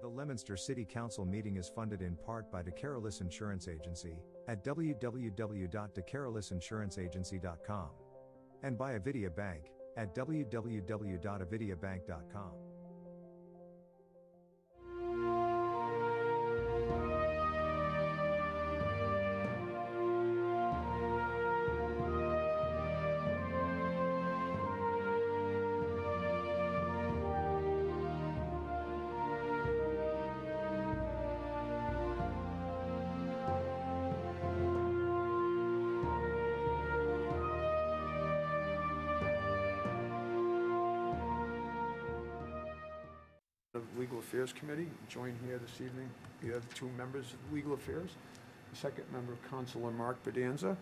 The Leominster City Council meeting is funded in part by DeCarolis Insurance Agency at www.decarolisinsuranceagency.com and by Avidia Bank at www.avidiabank.com. Of Legal Affairs Committee, joined here this evening. We have 2 members of Legal Affairs, the second member, Councilor Mark Bedanza,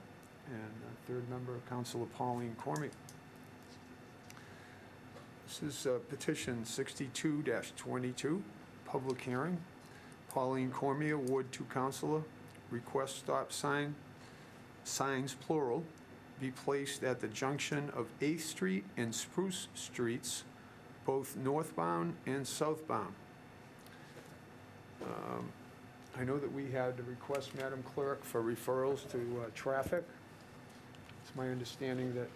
and the third member, Councilor Pauline Cormier. This is petition 62-22, public hearing. Pauline Cormier, Ward 2 Councilor, requests stop signs plural, be placed at the junction of 8th Street and Spruce Streets, both northbound and southbound. I know that we had a request, Madam Clerk, for referrals to traffic. It's my understanding that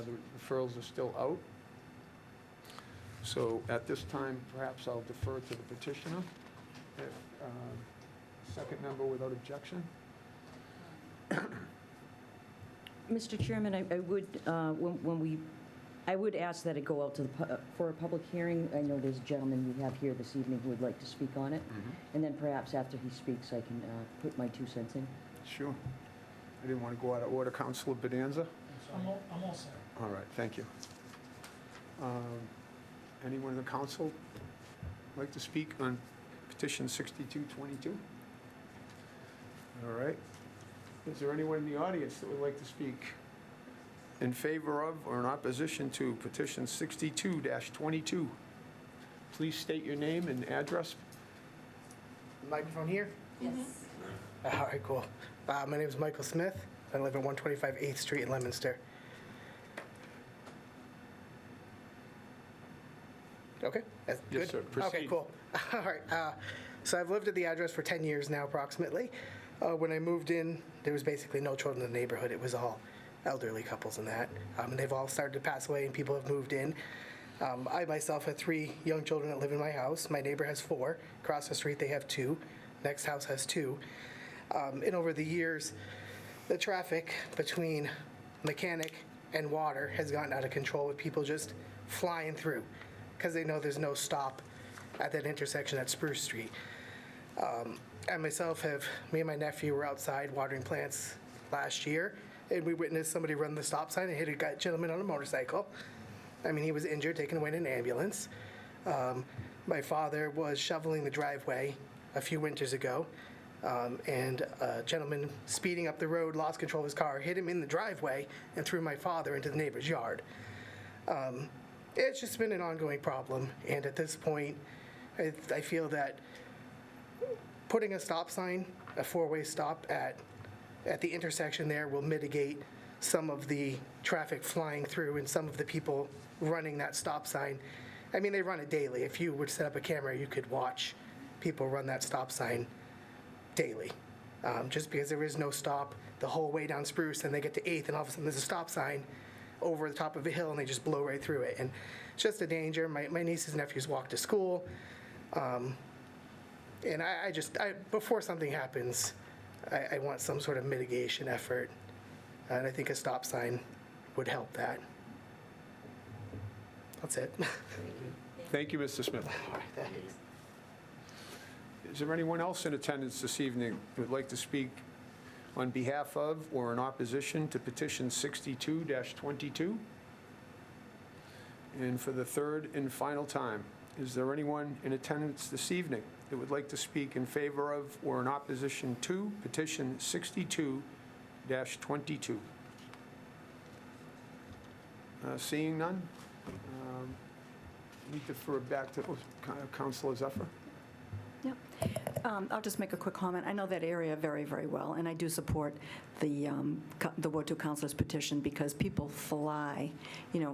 the referrals are still out. So at this time, perhaps I'll defer to the petitioner. Second member without objection. Mr. Chairman, I would, I would ask that it go out to for a public hearing. I know there's a gentleman we have here this evening who would like to speak on it. And then perhaps after he speaks, I can put my 2 cents in. Sure. I didn't want to go out of order. Councilor Bedanza? I'm all set. All right, thank you. Anyone in the council like to speak on petition 6222? All right. Is there anyone in the audience that would like to speak in favor of or in opposition to petition 62-22? Please state your name and address. Microphone here? Yes. All right, cool. My name is Michael Smith. I live at 125 8th Street in Leominster. Okay, that's good. Yes, sir. Proceed. Okay, cool. All right. So I've lived at the address for 10 years now, approximately. When I moved in, there was basically no children in the neighborhood. It was all elderly couples and that. And they've all started to pass away and people have moved in. I myself have 3 young children that live in my house. My neighbor has 4. Across the street, they have 2. Next house has 2. And over the years, the traffic between mechanic and water has gotten out of control with people just flying through because they know there's no stop at that intersection at Spruce Street. I myself me and my nephew were outside watering plants last year, and we witnessed somebody run the stop sign and hit a gentleman on a motorcycle. I mean, he was injured, taken away in an ambulance. My father was shoveling the driveway a few winters ago, and a gentleman speeding up the road lost control of his car, hit him in the driveway, and threw my father into the neighbor's yard. It's just been an ongoing problem, and at this point, I feel that putting a stop sign, a 4-way stop at the intersection there will mitigate some of the traffic flying through and some of the people running that stop sign. I mean, they run it daily. If you would set up a camera, you could watch people run that stop sign daily. Just because there is no stop the whole way down Spruce, and they get to 8th, and all of a sudden there's a stop sign over the top of a hill, and they just blow right through it. And it's just a danger. My nieces and nephews walk to school. And I before something happens, I want some sort of mitigation effort. And I think a stop sign would help that. That's it. Thank you, Mr. Smith. Is there anyone else in attendance this evening who would like to speak on behalf of or in opposition to petition 62-22? And for the third and final time, is there anyone in attendance this evening that would like to speak in favor of or in opposition to petition 62-22? Seeing none, we defer back to Councilor Zephyr. Yep. I'll just make a quick comment. I know that area very, very well, and I do support the Ward 2 Councilor's petition because people fly,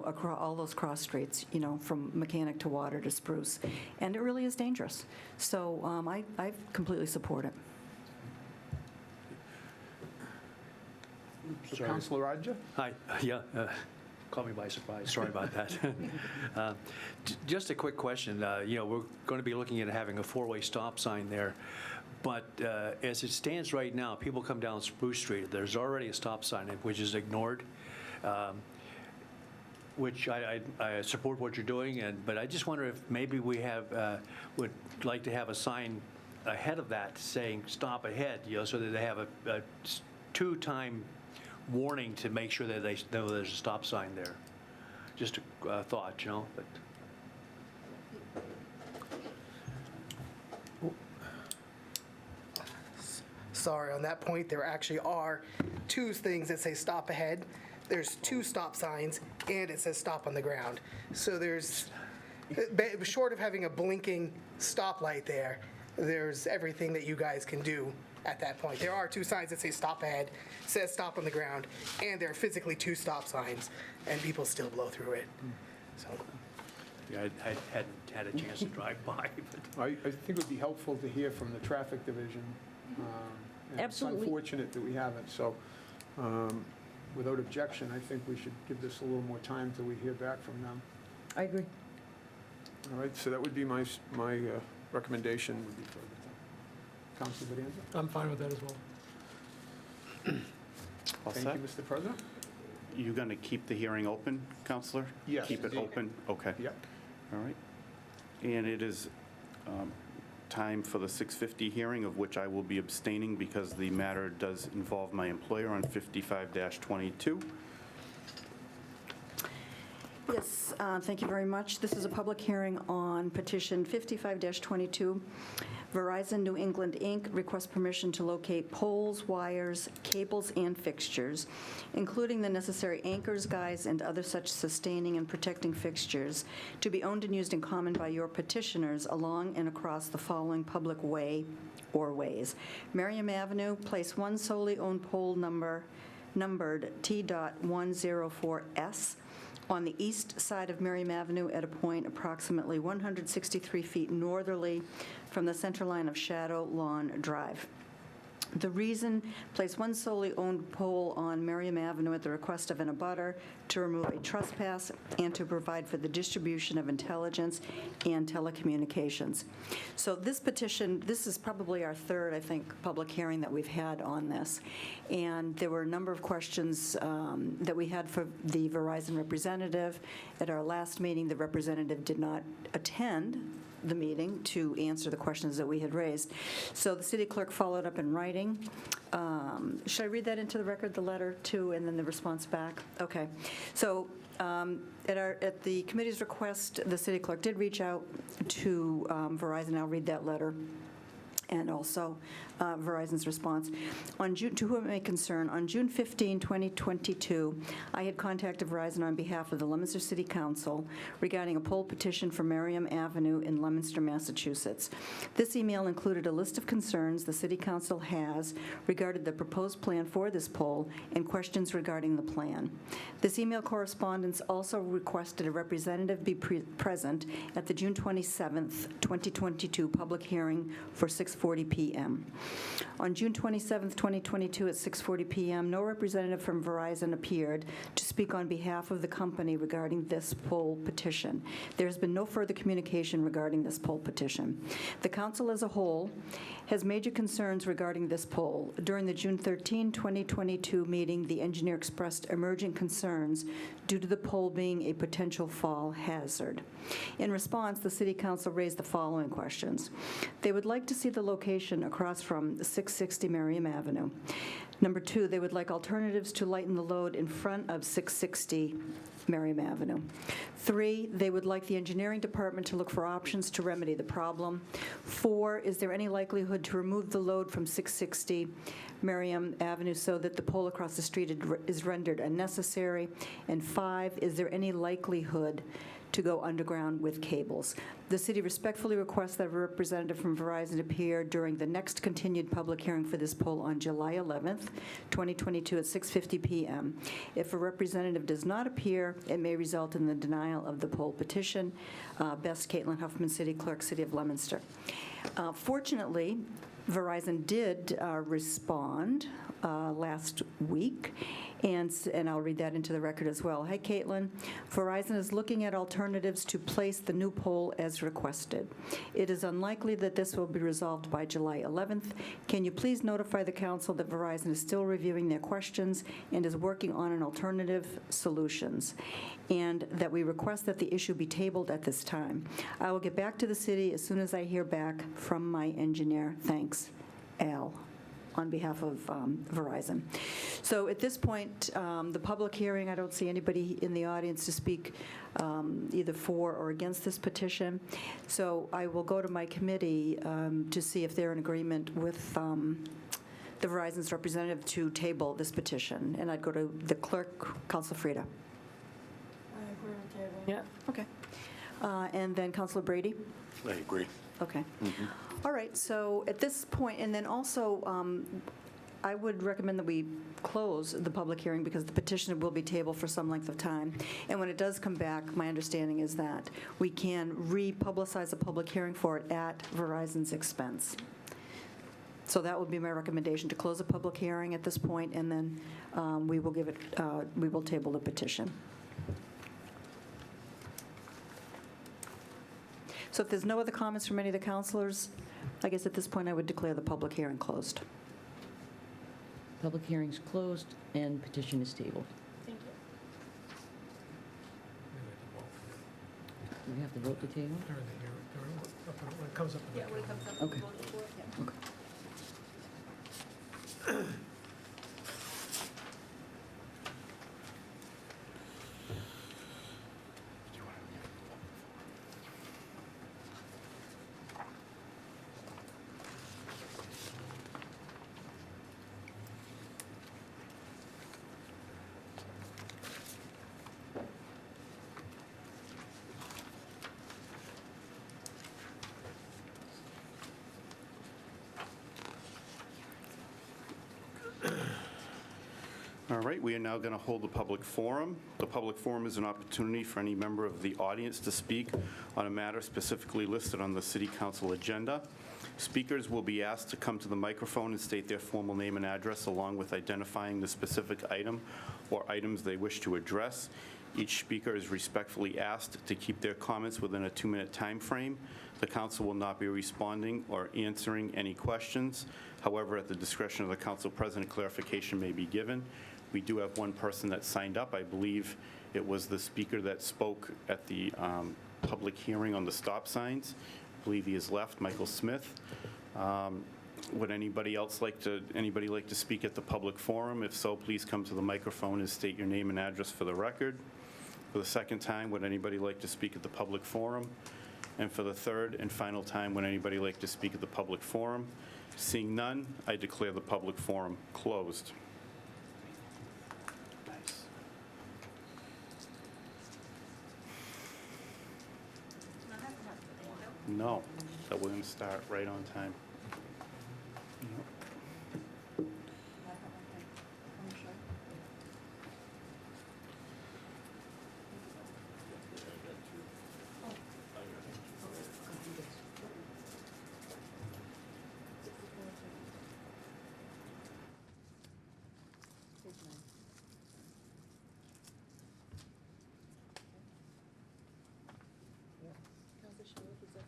across all those cross streets, from Mechanic to Water to Spruce, and it really is dangerous. So I completely support it. Councilor Raja? Hi, yeah, caught me by surprise, sorry about that. Just a quick question, we're going to be looking at having a four-way stop sign there, but as it stands right now, people come down Spruce Street, there's already a stop sign which is ignored, which I support what you're doing, but I just wonder if maybe we would like to have a sign ahead of that saying stop ahead, so that they have a two-time warning to make sure that they know there's a stop sign there. Just a thought, but. Sorry, on that point, there actually are two things that say stop ahead. There's two stop signs, and it says stop on the ground. So there's, short of having a blinking stoplight there's everything that you guys can do at that point. There are two signs that say stop ahead, says stop on the ground, and there are physically two stop signs, and people still blow through it. So. Yeah, I hadn't had a chance to drive by. But. I think it would be helpful to hear from the traffic division. And Absolutely. It's unfortunate that we haven't, so without objection, I think we should give this a little more time till we hear back from them. I agree. All right, so that would be my recommendation would be for Councilor Vidanza. I'm fine with that as well. All Thank set? you, Mr. President. You going to keep the hearing open, Counselor? Yes. Keep it open? Okay. Yep. All right. And it is time for the 6:50 hearing, of which I will be abstaining because the matter does involve my employer on 55-22. Yes, thank you very much. This is a public hearing on petition 55-22. Verizon New England, Inc. requests permission to locate poles, wires, cables, and fixtures, including the necessary anchors, guides, and other such sustaining and protecting fixtures, to be owned and used in common by your petitioners along and across the following public way or ways. Merriam Avenue, place one solely owned pole numbered T.104S, on the east side of Merriam Avenue at a point approximately 163 feet northerly from the center line of Shadow Lawn Drive. The reason, place one solely owned pole on Merriam Avenue at the request of an abutter to remove a trespass and to provide for the distribution of intelligence and telecommunications. So this petition, this is probably our third, I think, public hearing that we've had on this. And there were a number of questions that we had for the Verizon representative. At our last meeting, the representative did not attend the meeting to answer the questions that we had raised. So the city clerk followed up in writing. Should I read that into the record, the letter too, and then the response back? Okay. So at the committee's request, the city clerk did reach out to Verizon. I'll read that letter. And also Verizon's response. To whom it may concern, on June 15, 2022, I had contacted Verizon on behalf of the Leominster City Council regarding a poll petition for Merriam Avenue in Leominster, Massachusetts. This email included a list of concerns the City Council has regarding the proposed plan for this poll and questions regarding the plan. This email correspondence also requested a representative be present at the June 27, 2022 public hearing for 6 6:40 p.m. On June 27, 2022, at 6:40 p.m., no representative from Verizon appeared to speak on behalf of the company regarding this poll petition. There has been no further communication regarding this poll petition. The council as a whole has major concerns regarding this poll. During the June 13, 2022 meeting, the engineer expressed emergent concerns due to the pole being a potential fall hazard. In response, the City Council raised the following questions. They would like to see the location across from 660 Merriam Avenue. Number 2, they would like alternatives to lighten the load in front of 660 Merriam Avenue. 3, they would like the engineering department to look for options to remedy the problem. 4, is there any likelihood to remove the load from 660 Merriam Avenue so that the pole across the street is rendered unnecessary? And 5, is there any likelihood to go underground with cables? The city respectfully requests that a representative from Verizon appear during the next continued public hearing for this poll on July 11th, 2022 at 6:50 p.m. If a representative does not appear, it may result in the denial of the poll petition. Best Caitlin Huffman, City Clerk, City of Leominster. Fortunately, Verizon did respond last week, and I'll read that into the record as well. Hi, Caitlin. Verizon is looking at alternatives to place the new pole as requested. It is unlikely that this will be resolved by July 11th. Can you please notify the council that Verizon is still reviewing their questions and is working on an alternative solutions, and that we request that the issue be tabled at this time. I will get back to the city as soon as I hear back from my engineer. Thanks, Al, on behalf of Verizon. So at this point, the public hearing, I don't see anybody in the audience to speak either for or against this petition. So I will go to my committee to see if they're in agreement with the Verizon's representative to table this petition. And I'd go to the clerk, Councilor Frida. I agree with tabling. Yeah. Okay. And then Councilor Brady? I agree. Okay. All right, so at this point, and then also, I would recommend that we close the public hearing because the petition will be tabled for some length of time. And when it does come back, my understanding is that we can republicize a public hearing for it at Verizon's expense. So that would be my recommendation, to close the public hearing at this point, and then we will give it, we will table the petition. So if there's no other comments from any of the councilors, I guess at this point I would declare the public hearing closed. Public hearing's closed and petition is tabled. Thank you. We have to vote to table? During the hearing, when it comes up. Yeah, when it comes up. Okay. we'll vote for it, yeah. Okay. All right, we are now going to hold the public forum. The public forum is an opportunity for any member of the audience to speak on a matter specifically listed on the City Council agenda. Speakers will be asked to come to the microphone and state their formal name and address, along with identifying the specific item or items they wish to address. Each speaker is respectfully asked to keep their comments within a 2-minute time frame. The council will not be responding or answering any questions. However, at the discretion of the council president, clarification may be given. We do have one person that signed up. I believe it was the speaker that spoke at the public hearing on the stop signs. I believe he has left, Michael Smith. Would anybody like to speak at the public forum? If so, please come to the microphone and state your name and address for the record. For the second time, would anybody like to speak at the public forum? And for the third and final time, would anybody like to speak at the public forum? Seeing none, I declare the public forum closed. No, that we're going to start right on time.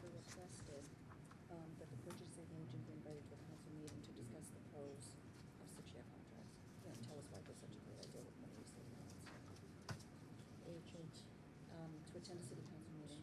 also requested that the purchasing agent be invited to the council meeting to discuss the pros of 6-year contracts. And tell us why it was such a great idea with money savings. Agent to attend a city council meeting.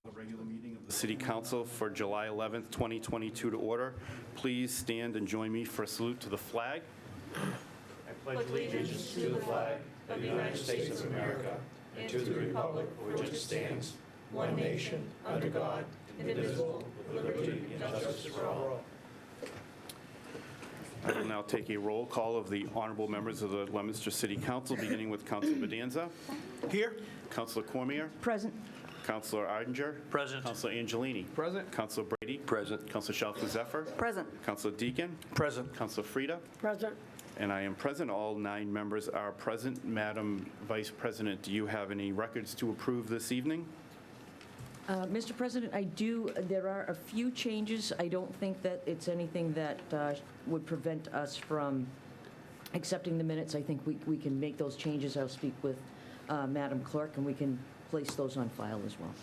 The regular meeting of the City Council for July 11th, 2022 to order. Please stand and join me for a salute to the flag. I pledge allegiance to the flag of the United States of America and to the republic for which it stands, one nation, under God, indivisible, with liberty and justice for all. I will now take a roll call of the honorable members of the Leominster City Council, beginning with Councilor Bedanza. Here. Councilor Cormier. Present. Councilor Ardinger. Present. Councilor Angelini. Present. Councilor Brady. Present. Councilor Shalfo Zephyr. Present. Councilor Deacon. Present. Councilor Frida. Present. And I am present. All 9 members are present. Madam Vice President, do you have any records to approve this evening? Mr. President, I do. There are a few changes. I don't think that it's anything that would prevent us from accepting the minutes. I think we can make those changes. I'll speak with Madam Clerk, and we can place those on file as well.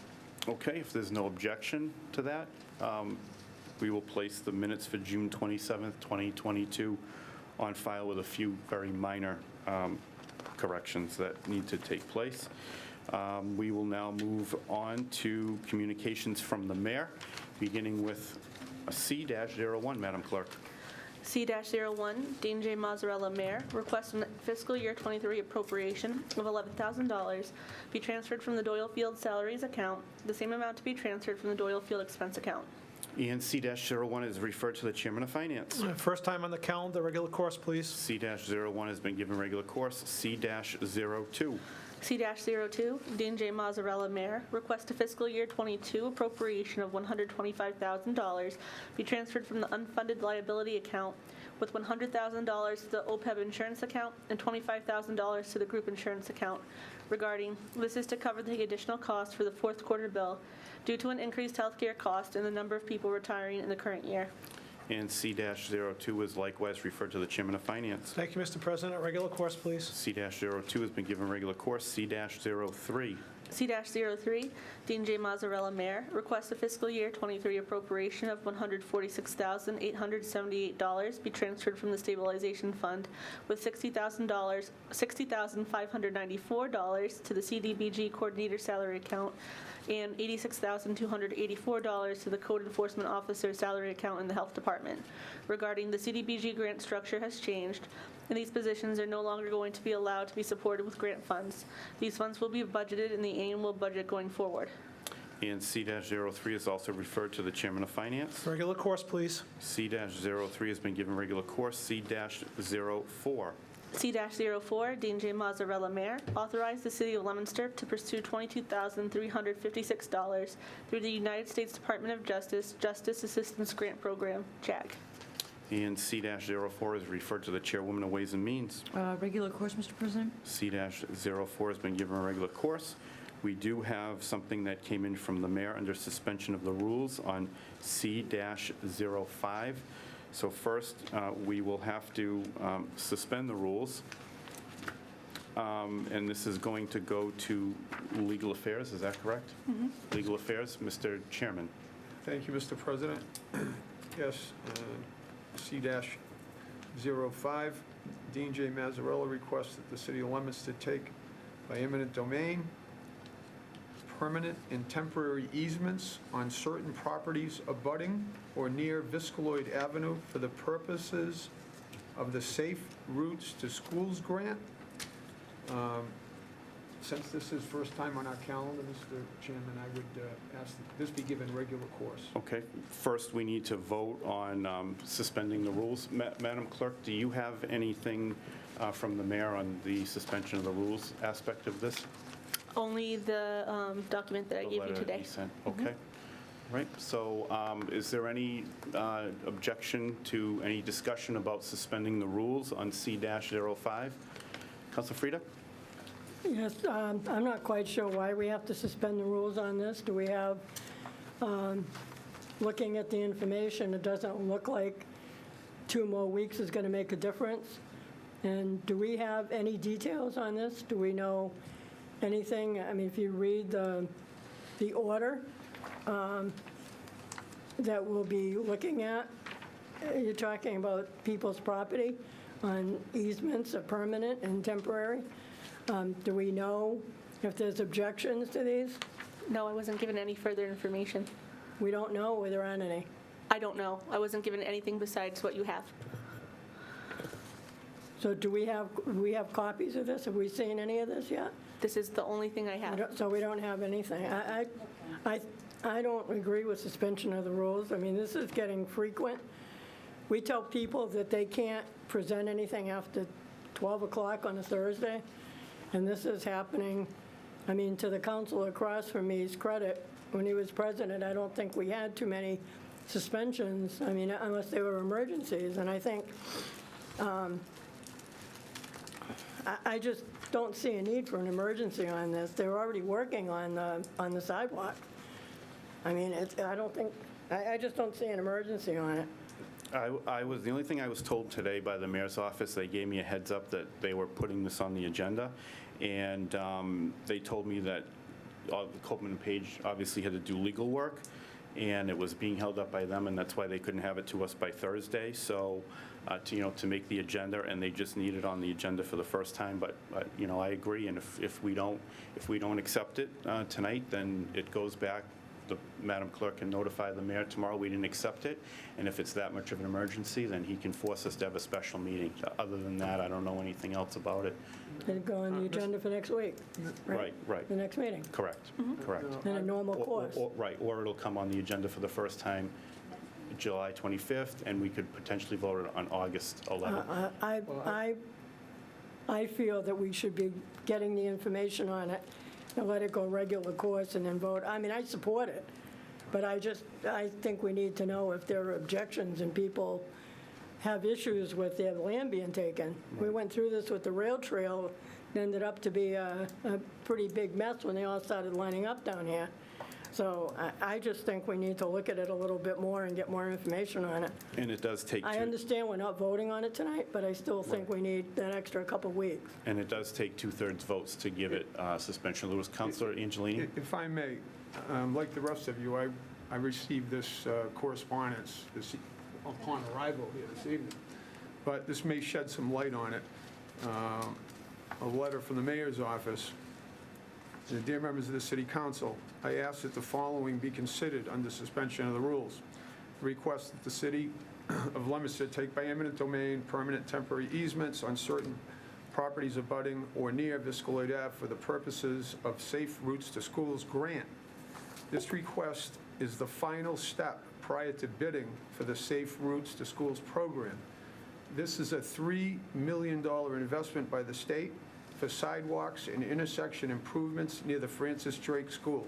Okay, if there's no objection to that, we will place the minutes for June 27th, 2022 on file with a few very minor corrections that need to take place. We will now move on to communications from the mayor, beginning with C-01, Madam Clerk. C-01, Dean J. Mazzarella, Mayor, requests fiscal year 23 appropriation of $11,000 be transferred from the Doyle Field salaries account, the same amount to be transferred from the Doyle Field expense account. And C-01 is referred to the Chairman of Finance. First time on the calendar, regular course, please. C-01 has been given regular course. C-02. C-02, Dean J. Mazzarella, Mayor, requests a fiscal year 22 appropriation of $125,000 be transferred from the unfunded liability account, with $100,000 to the OPEB insurance account and $25,000 to the group insurance account. Regarding, this is to cover the additional cost for the fourth quarter bill due to an increased healthcare cost and the number of people retiring in the current year. And C-02 is likewise referred to the Chairman of Finance. Thank you, Mr. President. Regular course, please. C-02 has been given regular course. C-03. C-03, Dean J. Mazzarella, Mayor, requests a fiscal year 23 appropriation of $146,878 be transferred from the stabilization fund, with $60,594 to the CDBG coordinator salary account and $86,284 to the code enforcement officer salary account in the health department. Regarding the CDBG grant structure has changed, and these positions are no longer going to be allowed to be supported with grant funds. These funds will be budgeted in the annual budget going forward. And C-03 is also referred to the Chairman of Finance. Regular course, please. C-03 has been given regular course. C-04. C-04, Dean J. Mazzarella, Mayor, authorized the City of Leominster to pursue $22,356 through the United States Department of Justice Justice Assistance Grant Program, JAG. And C-04 is referred to the Chairwoman of Ways and Means. Regular course, Mr. President? C-04 has been given a regular course. We do have something that came in from the mayor under suspension of the rules on C-05. So first, we will have to suspend the rules and this is going to go to Legal Affairs, is that correct? Legal Affairs, Mr. Chairman. Thank you, Mr. President. Yes, C-05, Dean J. Mazzarella requests that the city of Leominster take by eminent domain permanent and temporary easements on certain properties abutting or near Viscaloid Avenue for the purposes of the Safe Routes to Schools grant. Since this is first time on our calendar, Mr. Chairman, I would ask that this be given regular course. Okay, first we need to vote on suspending the rules. Madam Clerk, do you have anything from the mayor on the suspension of the rules aspect of this? Only the document that I The gave you letter today. he sent? Okay. Right, so is there any objection to any discussion about suspending the rules on C-05? Councilor Frida? Yes, I'm not quite sure why we have to suspend the rules on this. Do we have, looking at the information, it doesn't look like 2 more weeks is going to make a difference. And do we have any details on this? Do we know anything? I mean, if you read the order that we'll be looking at, you're talking about people's property on easements are permanent and temporary. Do we know if there's objections to these? No, I wasn't given any further information. We don't know whether there aren't any. I don't know. I wasn't given anything besides what you have. So do we have copies of this? Have we seen any of this yet? This is the only thing I have. So we don't have anything. I don't agree with suspension of the rules. I mean, this is getting frequent. We tell people that they can't present anything after 12 o'clock on a Thursday, and this is happening. I mean, to the council across from me's credit, when he was president, I don't think we had too many suspensions, I mean, unless they were emergencies, and I think, I just don't see a need for an emergency on this. They're already working on the sidewalk. I mean, I just don't see an emergency on it. The only thing I was told today by the mayor's office, they gave me a heads up that they were putting this on the agenda, and they told me that Copeland and Page obviously had to do legal work, and it was being held up by them, and that's why they couldn't have it to us by Thursday. So, to make the agenda, and they just need it on the agenda for the first time. But I agree, and if we don't accept it tonight, then it goes back. The Madam Clerk can notify the mayor tomorrow we didn't accept it, and if it's that much of an emergency, then he can force us to have a special meeting. Other than that, I don't know anything else about it. It'll go on the agenda for next week, right? Right. The next meeting, Correct, correct. in a normal course. Right, or it'll come on the agenda for the first time July 25th, and we could potentially vote it on August 11th. I feel that we should be getting the information on it and let it go regular course and then vote. I mean, I support it, but I think we need to know if there are objections and people have issues with their land being taken. We went through this with the rail trail. It ended up to be a pretty big mess when they all started lining up down here. So I just think we need to look at it a little bit more and get more information on it. And it does take I understand we're not voting on it tonight, but I still think we need that extra couple weeks. And it does take 2/3 votes to give it suspension of the rules. Councilor Angelini? If I may, like the rest of you, I received this correspondence upon arrival here this evening, but this may shed some light on it. A letter from the mayor's office. Dear members of the City Council, I ask that the following be considered under suspension of the rules. Request that the City of Leominster take by eminent domain permanent temporary easements on certain properties abutting or near Viscaloid Ave for the purposes of Safe Routes to Schools grant. This request is the final step prior to bidding for the Safe Routes to Schools program. This is a $3 million investment by the state for sidewalks and intersection improvements near the Francis Drake School.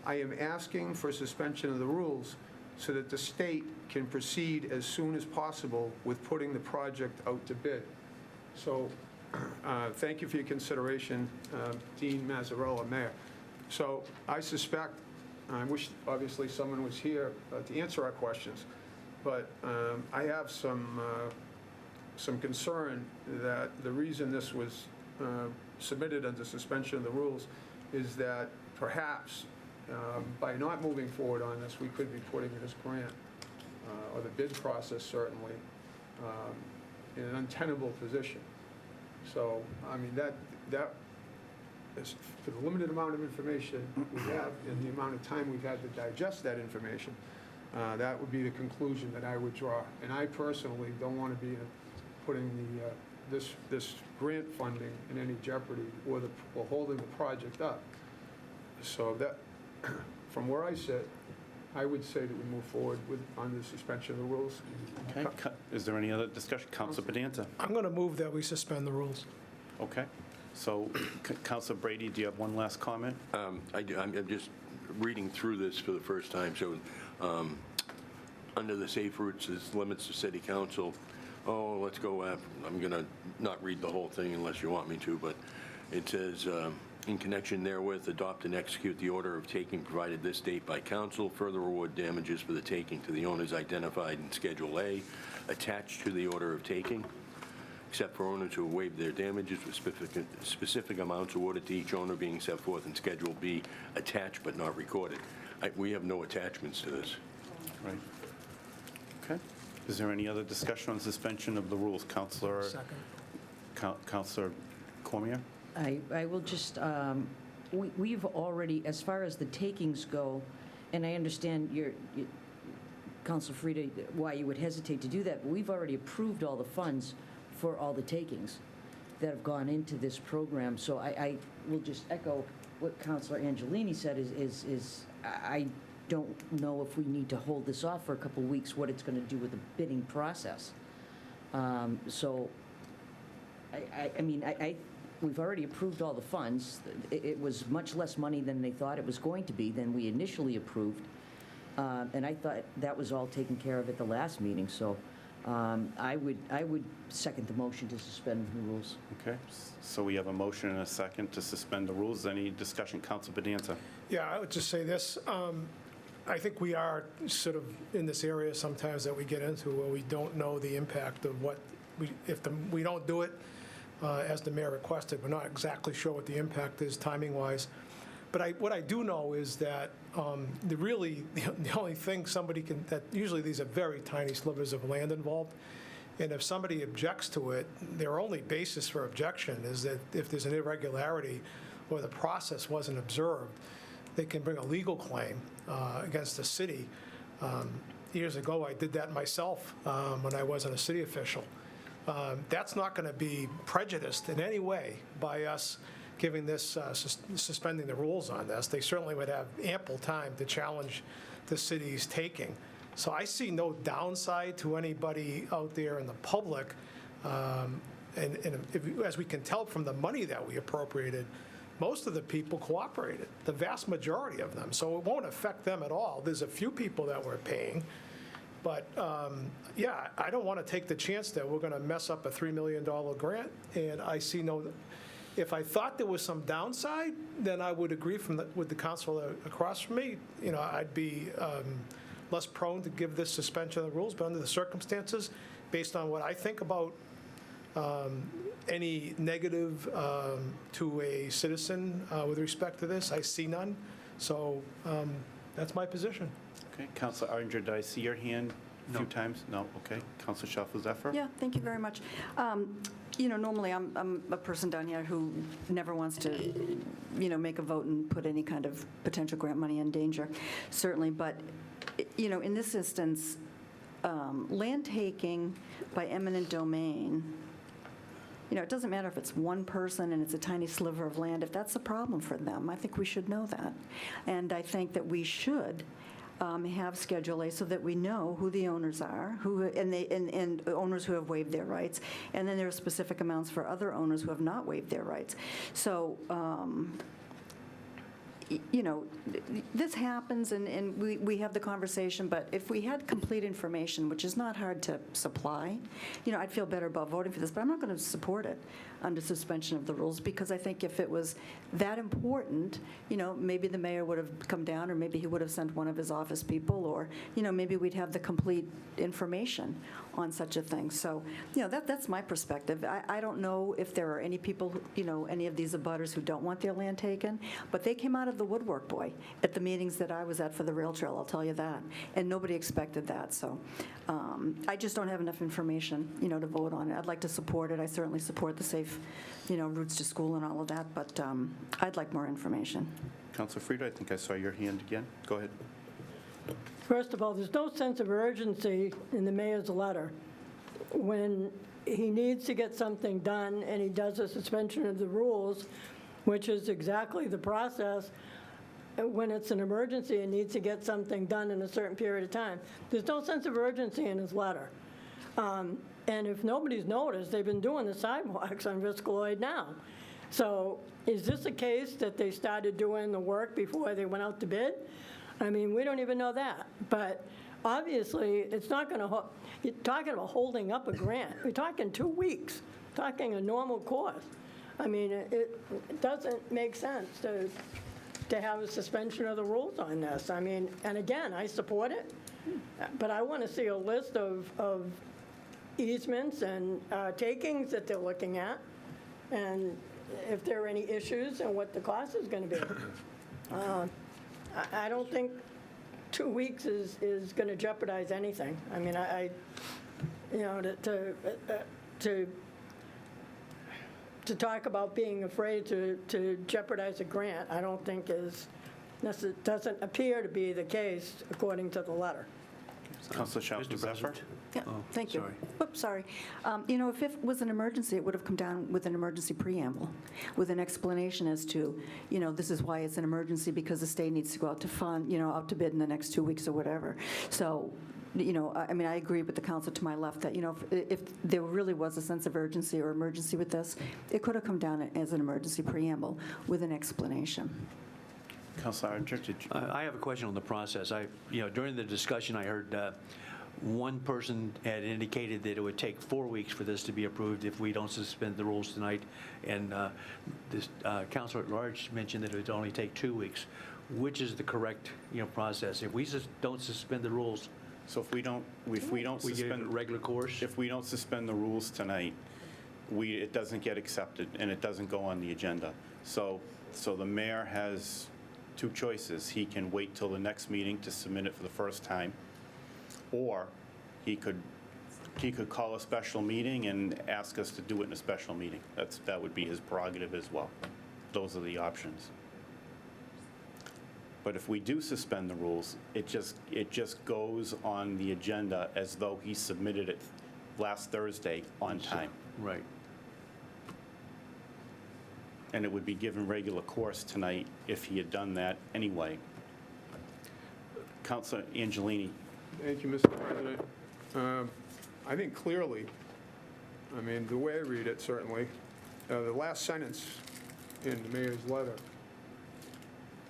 I am asking for suspension of the rules so that the state can proceed as soon as possible with putting the project out to bid. So thank you for your consideration, Dean Mazzarella, Mayor. So I suspect, I wish obviously someone was here to answer our questions, but I have some concern that the reason this was submitted under suspension of the rules is that perhaps by not moving forward on this, we could be putting this grant, or the bid process certainly, in an untenable position. So, I mean, that is, for the limited amount of information we have and the amount of time we've had to digest that information, that would be the conclusion that I would draw. And I personally don't want to be putting this grant funding in any jeopardy or holding the project up. So that, from where I sit, I would say that we move forward on the suspension of the rules. Okay, is there any other discussion? Councilor Bedanza? I'm going to move that we suspend the rules. Okay, so Councilor Brady, do you have one last comment? I'm just reading through this for the first time. So under the safe routes is Leominster City Council. Oh, let's go after, I'm going to not read the whole thing unless you want me to, but it says, in connection therewith, adopt and execute the order of taking provided this date by council, further award damages for the taking to the owners identified in Schedule A, attached to the order of taking, except for owners who have waived their damages with specific amounts awarded to each owner being set forth in Schedule B, attached but not recorded. We have no attachments to this. Right. Okay. Is there any other discussion on suspension of the rules? Councilor Cormier? I will just, we've already, as far as the takings go, and I understand Councilor Frida, why you would hesitate to do that, but we've already approved all the funds for all the takings that have gone into this program. So I will just echo what Councilor Angelini said is I don't know if we need to hold this off for a couple of weeks, what it's going to do with the bidding process. So, I mean, we've already approved all the funds. It was much less money than they thought it was going to be, than we initially approved. And I thought that was all taken care of at the last meeting. So I would second the motion to suspend the rules. Okay, so we have a motion and a second to suspend the rules. Any discussion? Councilor Bedanza? Yeah, I would just say this. I think we are sort of in this area sometimes that we get into where we don't know the impact of what, if we don't do it as the mayor requested, we're not exactly sure what the impact is timing-wise. But what I do know is that the only thing somebody can, that usually these are very tiny slivers of land involved, and if somebody objects to it, their only basis for objection is that if there's an irregularity or the process wasn't observed, they can bring a legal claim against the city. Years ago, I did that myself when I wasn't a city official. That's not going to be prejudiced in any way by us giving this, suspending the rules on this. They certainly would have ample time to challenge the city's taking. So I see no downside to anybody out there in the public. As we can tell from the money that we appropriated, most of the people cooperated, the vast majority of them. So it won't affect them at all. There's a few people that we're paying. But, yeah, I don't want to take the chance that we're going to mess up a $3 million grant. And I see no, if I thought there was some downside, then I would agree with the council across from me. You know, I'd be less prone to give this suspension of the rules. But under the circumstances, based on what I think about any negative to a citizen with respect to this, I see none. So that's my position. Okay, Councilor Arnger, did I see your hand a few times? No, okay. Councilor Schaffel-Zephyr? Yeah, thank you very much. You know, normally I'm a person down here who never wants to, you know, make a vote and put any kind of potential grant money in danger, certainly. But, you know, in this instance, land taking by eminent domain, you know, it doesn't matter if it's one person and it's a tiny sliver of land. If that's a problem for them, I think we should know that. And I think that we should have Schedule A so that we know who the owners are, and owners who have waived their rights, and then there are specific amounts for other owners who have not waived their rights. So this happens, and we have the conversation, but if we had complete information, which is not hard to supply, I'd feel better about voting for this, but I'm not going to support it under suspension of the rules, because I think if it was that important, maybe the mayor would have come down, or maybe he would have sent one of his office people, or, maybe we'd have the complete information on such a thing. So, that's my perspective. I don't know if there are any people, any of these abutters who don't want their land taken, but they came out of the woodwork, boy, at the meetings that I was at for the rail trail, I'll tell you that. And nobody expected that, so I just don't have enough information, to vote on it. I'd like to support it. I certainly support the safe, routes to school and all of that, but I'd like more information. Councilor Frida, I think I saw your hand again. Go ahead. First of all, there's no sense of urgency in the mayor's letter. When he needs to get something done and he does a suspension of the rules, which is exactly the process when it's an emergency and needs to get something done in a certain period of time. There's no sense of urgency in his letter. And if nobody's noticed, they've been doing the sidewalks on Viscaloid now. So is this a case that they started doing the work before they went out to bid? I mean, we don't even know that. But obviously, it's not going to, you're talking about holding up a grant. We're talking 2 weeks, talking a normal course. I mean, it doesn't make sense to have a suspension of the rules on this. I mean, and again, I support it, but I want to see a list of easements and takings that they're looking at, and if there are any issues and what the cost is going to be. I don't think 2 weeks is going to jeopardize anything. I mean, to talk about being afraid to jeopardize a grant, I don't think doesn't appear to be the case according to the letter. Councilor Schaufler-Zephyr. Yeah, thank you. Sorry. Oops, sorry. If it was an emergency, it would have come down with an emergency preamble, with an explanation as to, this is why it's an emergency, because the state needs to go out to fund, out to bid in the next 2 weeks or whatever. So, I mean, I agree with the council to my left that, if there really was a sense of urgency or emergency with this, it could have come down as an emergency preamble with an explanation. Councilor Archer, I have a question on the process. During the discussion, I heard one person had indicated that it would take 4 weeks for this to be approved if we don't suspend the rules tonight, and this councilor at large mentioned that it would only take 2 weeks. Which is the correct, process? If we don't suspend the rules, so if we don't suspend regular course. If we don't suspend the rules tonight, it doesn't get accepted and it doesn't go on the agenda. So the mayor has 2 choices. He can wait till the next meeting to submit it for the first time, or he could call a special meeting and ask us to do it in a special meeting. That would be his prerogative as well. Those are the options. But if we do suspend the rules, it just goes on the agenda as though he submitted it last Thursday on time. Right. And it would be given regular course tonight if he had done that anyway. Councilor Angelini. Thank you, Mr. President. I think clearly, I mean, the way I read it, certainly, the last sentence in the mayor's letter,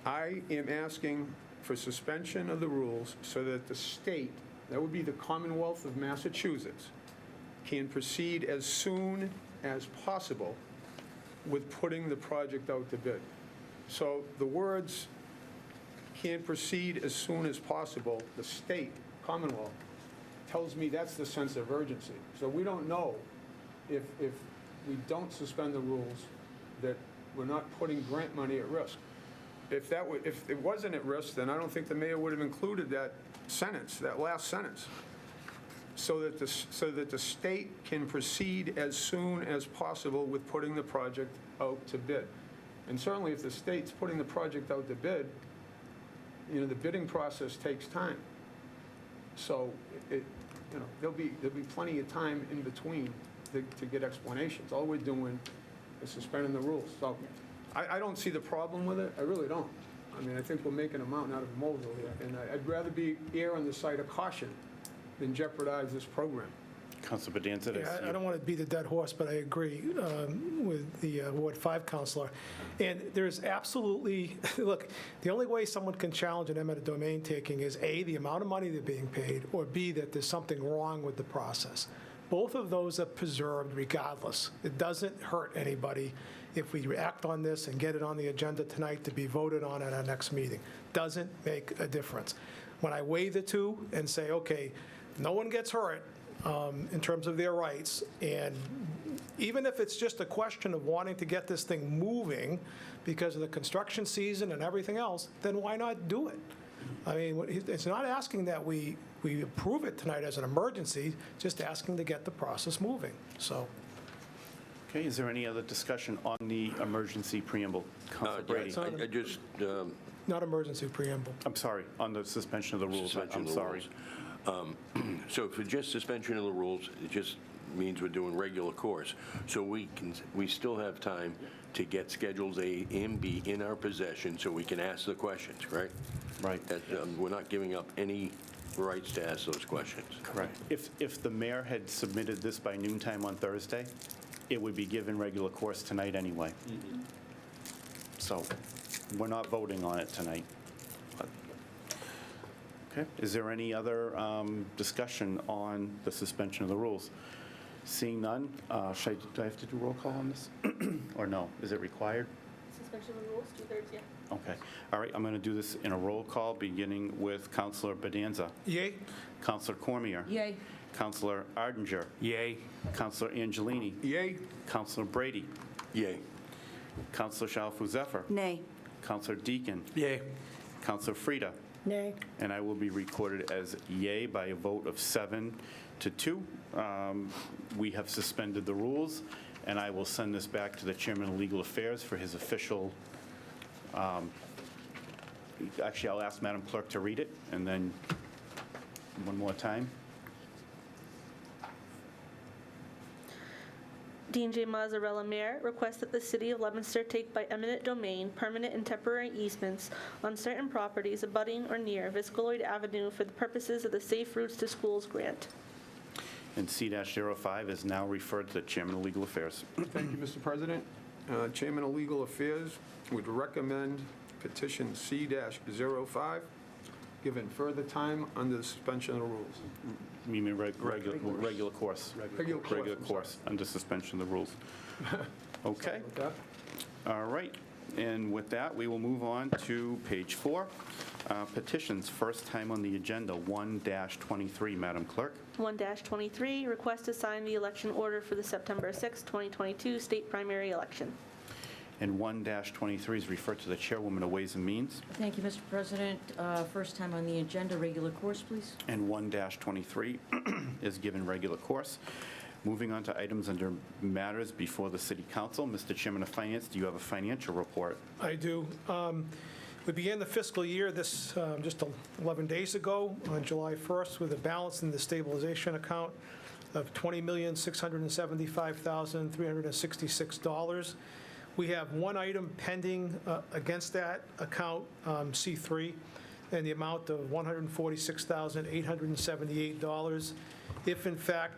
I am asking for suspension of the rules so that the state, that would be the Commonwealth of Massachusetts, can proceed as soon as possible with putting the project out to bid. So the words can proceed as soon as possible, the state, Commonwealth, tells me that's the sense of urgency. So we don't know if we don't suspend the rules that we're not putting grant money at risk. If it wasn't at risk, then I don't think the mayor would have included that sentence, that last sentence, so that the state can proceed as soon as possible with putting the project out to bid. And certainly, if the state's putting the project out to bid, the bidding process takes time. So there'll be plenty of time in between to get explanations. All we're doing is suspending the rules. So I don't see the problem with it. I really don't. I mean, I think we're making a mountain out of a molehill here, and I'd rather err on the side of caution than jeopardize this program. Councilor Bedanza, I don't want to beat a dead horse, but I agree with the Ward 5 councilor. And there's absolutely, look, the only way someone can challenge an eminent domain taking is A, the amount of money they're being paid, or B, that there's something wrong with the process. Both of those are preserved regardless. It doesn't hurt anybody if we act on this and get it on the agenda tonight to be voted on at our next meeting. Doesn't make a difference. When I weigh the two and say, okay, no one gets hurt in terms of their rights, and even if it's just a question of wanting to get this thing moving because of the construction season and everything else, then why not do it? I mean, it's not asking that we approve it tonight as an emergency, just asking to get the process moving, so. Okay, is there any other discussion on the emergency preamble? Councilor Brady? I just, Not emergency preamble. I'm sorry, on the suspension of the rules. suspension I'm of the sorry. rules. So for just suspension of the rules, it just means we're doing regular course. So we still have time to get Schedules A and B in our possession so we can ask the questions, right? Right. We're not giving up any rights to ask those questions. Correct. If the mayor had submitted this by noontime on Thursday, it would be given regular course tonight anyway. So we're not voting on it tonight. Okay. Is there any other discussion on the suspension of the rules? Seeing none, do I have to do roll call on this? Or no? Is it required? Suspension of the rules, 2/3, yeah. Okay. All right, I'm going to do this in a roll call, beginning with Councilor Bedanza. Yay? Councilor Cormier. Yay. Councilor Ardinger. Yay. Councilor Angelini. Yay. Councilor Brady. Yay. Councilor Shalfo Zephyr. Nay. Councilor Deacon. Yay. Councilor Frida. Nay. And I will be recorded as yay by a vote of 7-2. We have suspended the rules, and I will send this back to the Chairman of Legal Affairs for his official, actually, I'll ask Madam Clerk to read it, and then one more time. Dean J. Mazzarella, Mayor, requests that the City of Leominster take by eminent domain permanent and temporary easements on certain properties abutting or near Viscaloid Avenue for the purposes of the Safe Routes to Schools grant. And C-05 is now referred to the Chairman of Legal Affairs. Thank you, Mr. President. Chairman of Legal Affairs would recommend petition C-05, given further time under the suspension of the rules. You mean regular course? Regular course, Regular I'm course, under suspension of the rules. Okay. With that, All right, and with that, we will move on to page 4, petitions, first time on the agenda, 1-23, Madam Clerk. 1-23, request to sign the election order for the September 6, 2022 state primary election. And 1-23 is referred to the Chairwoman of Ways and Means. Thank you, Mr. President. First time on the agenda, regular course, please. And 1-23 is given regular course. Moving on to items under matters before the City Council. Mr. Chairman of Finance, do you have a financial report? I do. We began the fiscal year just 11 days ago, on July 1st, with a balance in the stabilization account of $20,675,366. We have one item pending against that account, C3, in the amount of $146,878. If, in fact,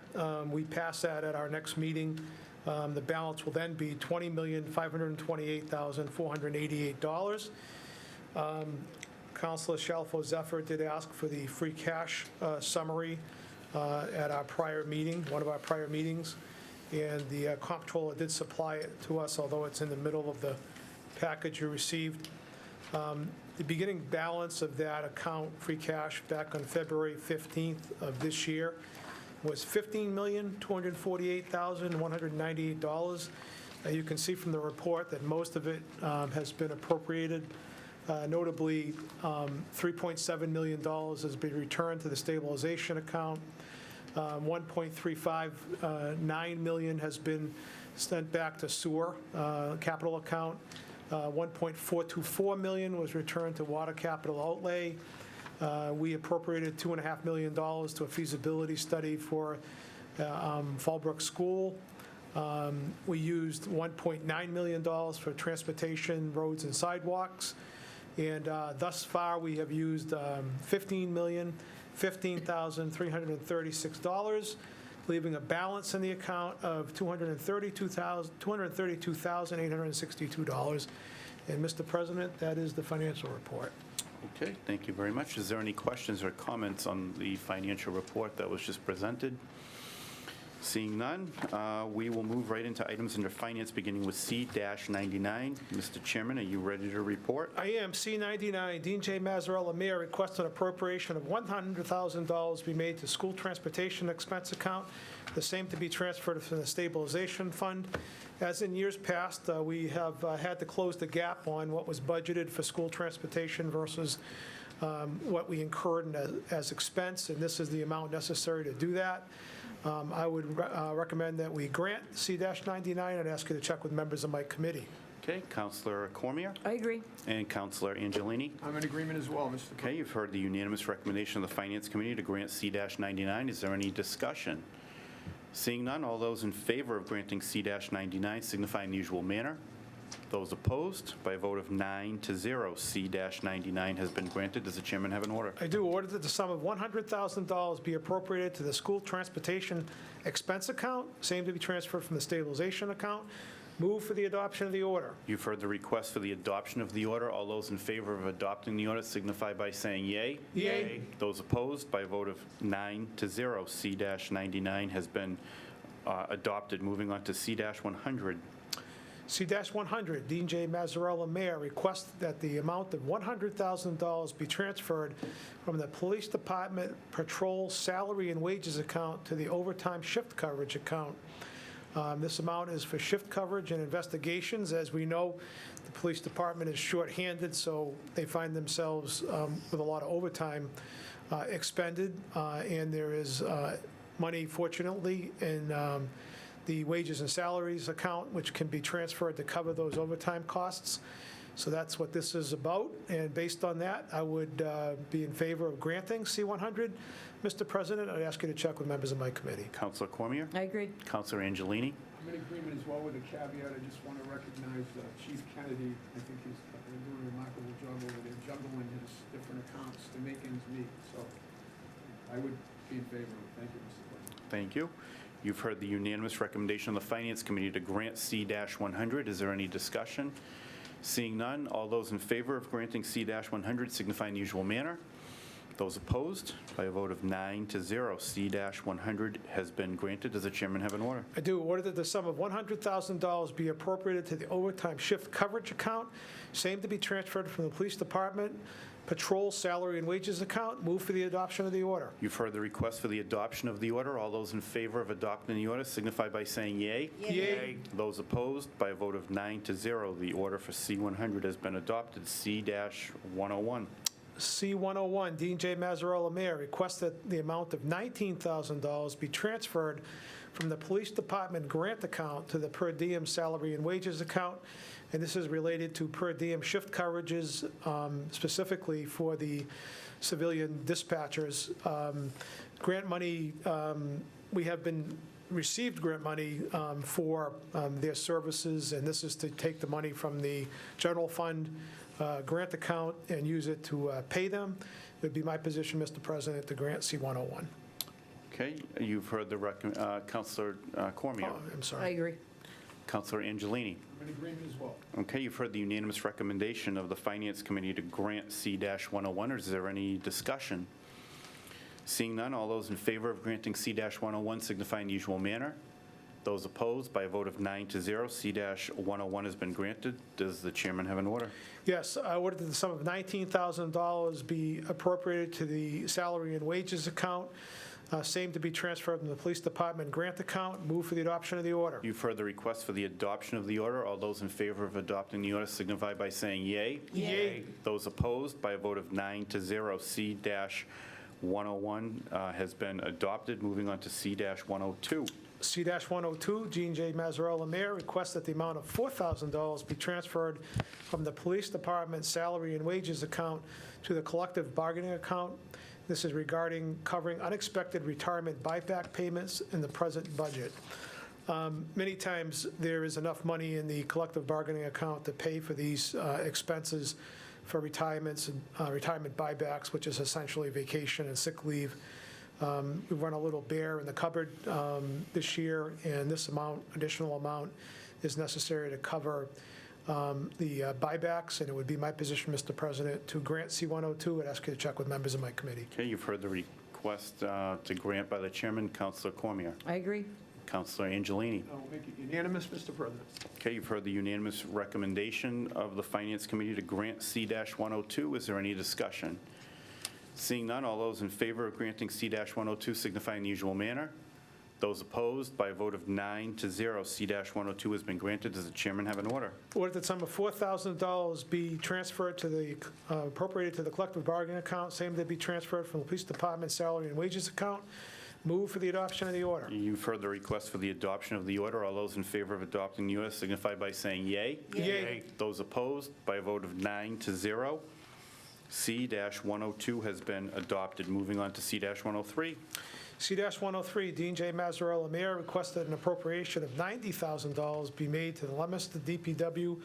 we pass that at our next meeting, the balance will then be $20,528,488. Councilor Shalfo Zephyr did ask for the free cash summary at our prior meeting, one of our prior meetings, and the comptroller did supply it to us, although it's in the middle of the package you received. The beginning balance of that account, free cash, back on February 15th of this year was $15,248,198. You can see from the report that most of it has been appropriated. Notably, $3.7 million has been returned to the stabilization account. $1.359 million has been sent back to sewer capital account. $1.424 million was returned to water capital outlay. We appropriated $2.5 million to a feasibility study for Fallbrook School. We used $1.9 million for transportation, roads, and sidewalks. And thus far, we have used $15,336. leaving a balance in the account of $232,862. And Mr. President, that is the financial report. Okay, thank you very much. Is there any questions or comments on the financial report that was just presented? Seeing none, we will move right into items under finance, beginning with C-99. Mr. Chairman, are you ready to report? I am. C-99, Dean J. Mazzarella, Mayor, requests an appropriation of $100,000 be made to school transportation expense account, the same to be transferred from the stabilization fund. As in years past, we have had to close the gap on what was budgeted for school transportation versus what we incurred as expense, and this is the amount necessary to do that. I would recommend that we grant C-99 and ask you to check with members of my committee. Okay, Councilor Cormier I agree. and Councilor Angelini. I'm in agreement as well, Mr. Okay, you've heard the unanimous recommendation of the Finance Committee to grant C-99. Is there any discussion? Seeing none, all those in favor of granting C-99 signify in the usual manner. Those opposed, by a vote of 9-0, C-99 has been granted. Does the chairman have an order? I do. Order that the sum of $100,000 be appropriated to the school transportation expense account, same to be transferred from the stabilization account. Move for the adoption of the order. You've heard the request for the adoption of the order. All those in favor of adopting the order signify by saying yea. Yea. Those opposed, by a vote of 9-0, C-99 has been adopted. Moving on to C-100. C-100, Dean J. Mazzarella, Mayor, requests that the amount of $100,000 be transferred from the Police Department Patrol Salary and Wages account to the Overtime Shift Coverage account. This amount is for shift coverage and investigations. As we know, the Police Department is shorthanded, so they find themselves with a lot of overtime expended, and there is money, fortunately, in the wages and salaries account, which can be transferred to cover those overtime costs. So that's what this is about, and based on that, I would be in favor of granting C-100. Mr. President, I'd ask you to check with members of my committee. Councilor Cormier? I agree. Councilor Angelini? I'm in agreement as well with a caveat. I just want to recognize Chief Kennedy. I think he's doing a remarkable job over there, juggling his different accounts to make ends meet. So I would be in favor of it. Thank you, Mr. President. Thank you. You've heard the unanimous recommendation of the Finance Committee to grant C-100. Is there any discussion? Seeing none, all those in favor of granting C-100 signify in the usual manner. Those opposed, by a vote of 9-0, C-100 has been granted. Does the chairman have an order? I do. Order that the sum of $100,000 be appropriated to the overtime shift coverage account, same to be transferred from the Police Department Patrol Salary and Wages account. Move for the adoption of the order. You've heard the request for the adoption of the order. All those in favor of adopting the order signify by saying yea. Yea. Those opposed, by a vote of 9-0, the order for C-100 has been adopted. C-101. C-101, Dean J. Mazzarella, Mayor, requests that the amount of $19,000 be transferred from the Police Department grant account to the per diem salary and wages account, and this is related to per diem shift coverages, specifically for the civilian dispatchers. Grant money, we have received grant money for their services, and this is to take the money from the general fund grant account and use it to pay them. It would be my position, Mr. President, to grant C-101. Okay, you've heard the Councilor Cormier. Oh, I'm I sorry. agree. Councilor Angelini. I'm in agreement as well. Okay, you've heard the unanimous recommendation of the Finance Committee to grant C-101. Is there any discussion? Seeing none, all those in favor of granting C-101 signify in the usual manner. Those opposed, by a vote of 9-0, C-101 has been granted. Does the chairman have an order? Yes, I order that the sum of $19,000 be appropriated to the salary and wages account, same to be transferred from the Police Department grant account. Move for the adoption of the order. You've heard the request for the adoption of the order. All those in favor of adopting the order signify by saying yea. Yea. Those opposed, by a vote of 9-0, C-101 has been adopted. Moving on to C-102. C-102, Jean J. Mazzarella, Mayor, requests that the amount of $4,000 be transferred from the Police Department salary and wages account to the collective bargaining account. This is regarding covering unexpected retirement buyback payments in the present budget. Many times, there is enough money in the collective bargaining account to pay for these expenses for retirements and retirement buybacks, which is essentially vacation and sick leave We run a little bare in the cupboard this year, and this additional amount is necessary to cover the buybacks, and it would be my position, Mr. President, to grant C-102. I'd ask you to check with members of my committee. Okay, you've heard the request to grant by the chairman. Councilor Cormier. I agree. Councilor Angelini. I'll make it unanimous, Mr. President. Okay, you've heard the unanimous recommendation of the Finance Committee to grant C-102. Is there any discussion? Seeing none, all those in favor of granting C-102 signify in the usual manner. Those opposed, by a vote of 9-0, C-102 has been granted. Does the chairman have an order? Order that sum of $4,000 be transferred to the, appropriated to the collective bargaining account, same that be transferred from the police department salary and wages account. Move for the adoption of the order. You've heard the request for the adoption of the order. All those in favor of adopting the order signify by saying yea. Yea. Those opposed, by a vote of 9-0, C-102 has been adopted. Moving on to C-103. C-103, Dean J. Mazzarella, Mayor, requested an appropriation of $90,000 be made to the Leominster DPW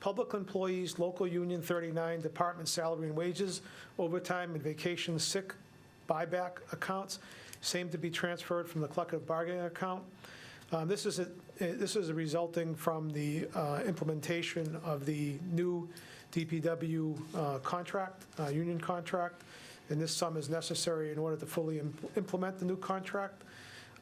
Public Employees Local Union 39 Department Salary and Wages, Overtime and Vacation Sick Buyback accounts, same to be transferred from the collective bargaining account. This is resulting from the implementation of the new DPW contract, union contract, and this sum is necessary in order to fully implement the new contract.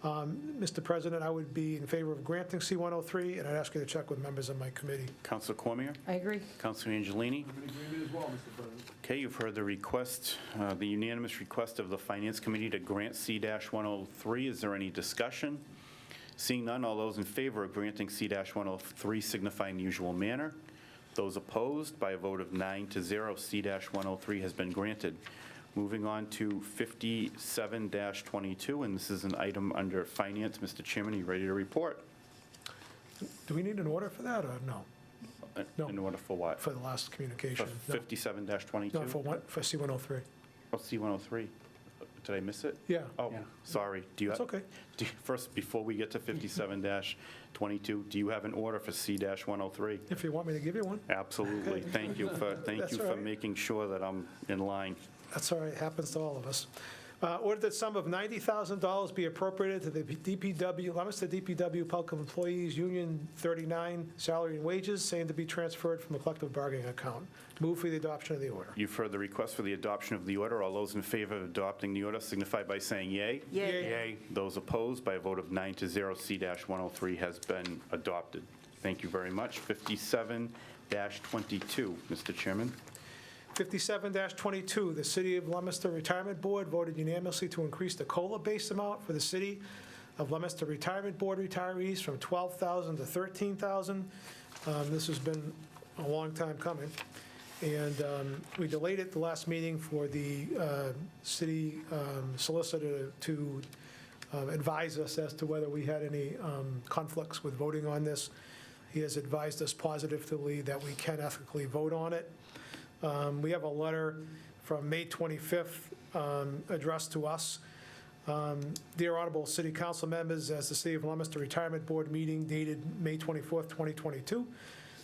Mr. President, I would be in favor of granting C-103, and I'd ask you to check with members of my committee. Councilor Cormier? I agree. Councilor Angelini? I'm in agreement as well, Mr. President. Okay, you've heard the request, the unanimous request of the Finance Committee to grant C-103. Is there any discussion? Seeing none, all those in favor of granting C-103 signify in the usual manner. Those opposed, by a vote of 9-0, C-103 has been granted. Moving on to 57-22, and this is an item under Finance. Mr. Chairman, are you ready to report? Do we need an order for that, or no? No. In order for what? For the last For communication? No. 57-22? No, for C-103. Oh, C-103. Did I miss it? Yeah. Oh, Yeah. sorry. Do you? It's okay. First, before we get to 57-22, do you have an order for C-103? If you want me to give you one. Absolutely. Thank you for That's all right. making sure that I'm in line. That's all right, it happens to all of us. Order that sum of $90,000 be appropriated to the DPW, Leominster DPW Public Employees Union 39 Salary and Wages, same to be transferred from the collective bargaining account. Move for the adoption of the order. You've heard the request for the adoption of the order. All those in favor of adopting the order signify by saying yea. Yea. Those opposed, by a vote of 9-0, C-103 has been adopted. Thank you very much. 57-22, Mr. Chairman. 57-22, the City of Leominster Retirement Board voted unanimously to increase the COLA base amount for the City of Leominster Retirement Board retirees from $12,000 to $13,000. This has been a long time coming, and we delayed it the last meeting for the city solicitor to advise us as to whether we had any conflicts with voting on this. He has advised us positively that we can ethically vote on it. We have a letter from May 25th addressed to us. Dear Honorable City Council members, as the City of Leominster Retirement Board meeting dated May 24th, 2022,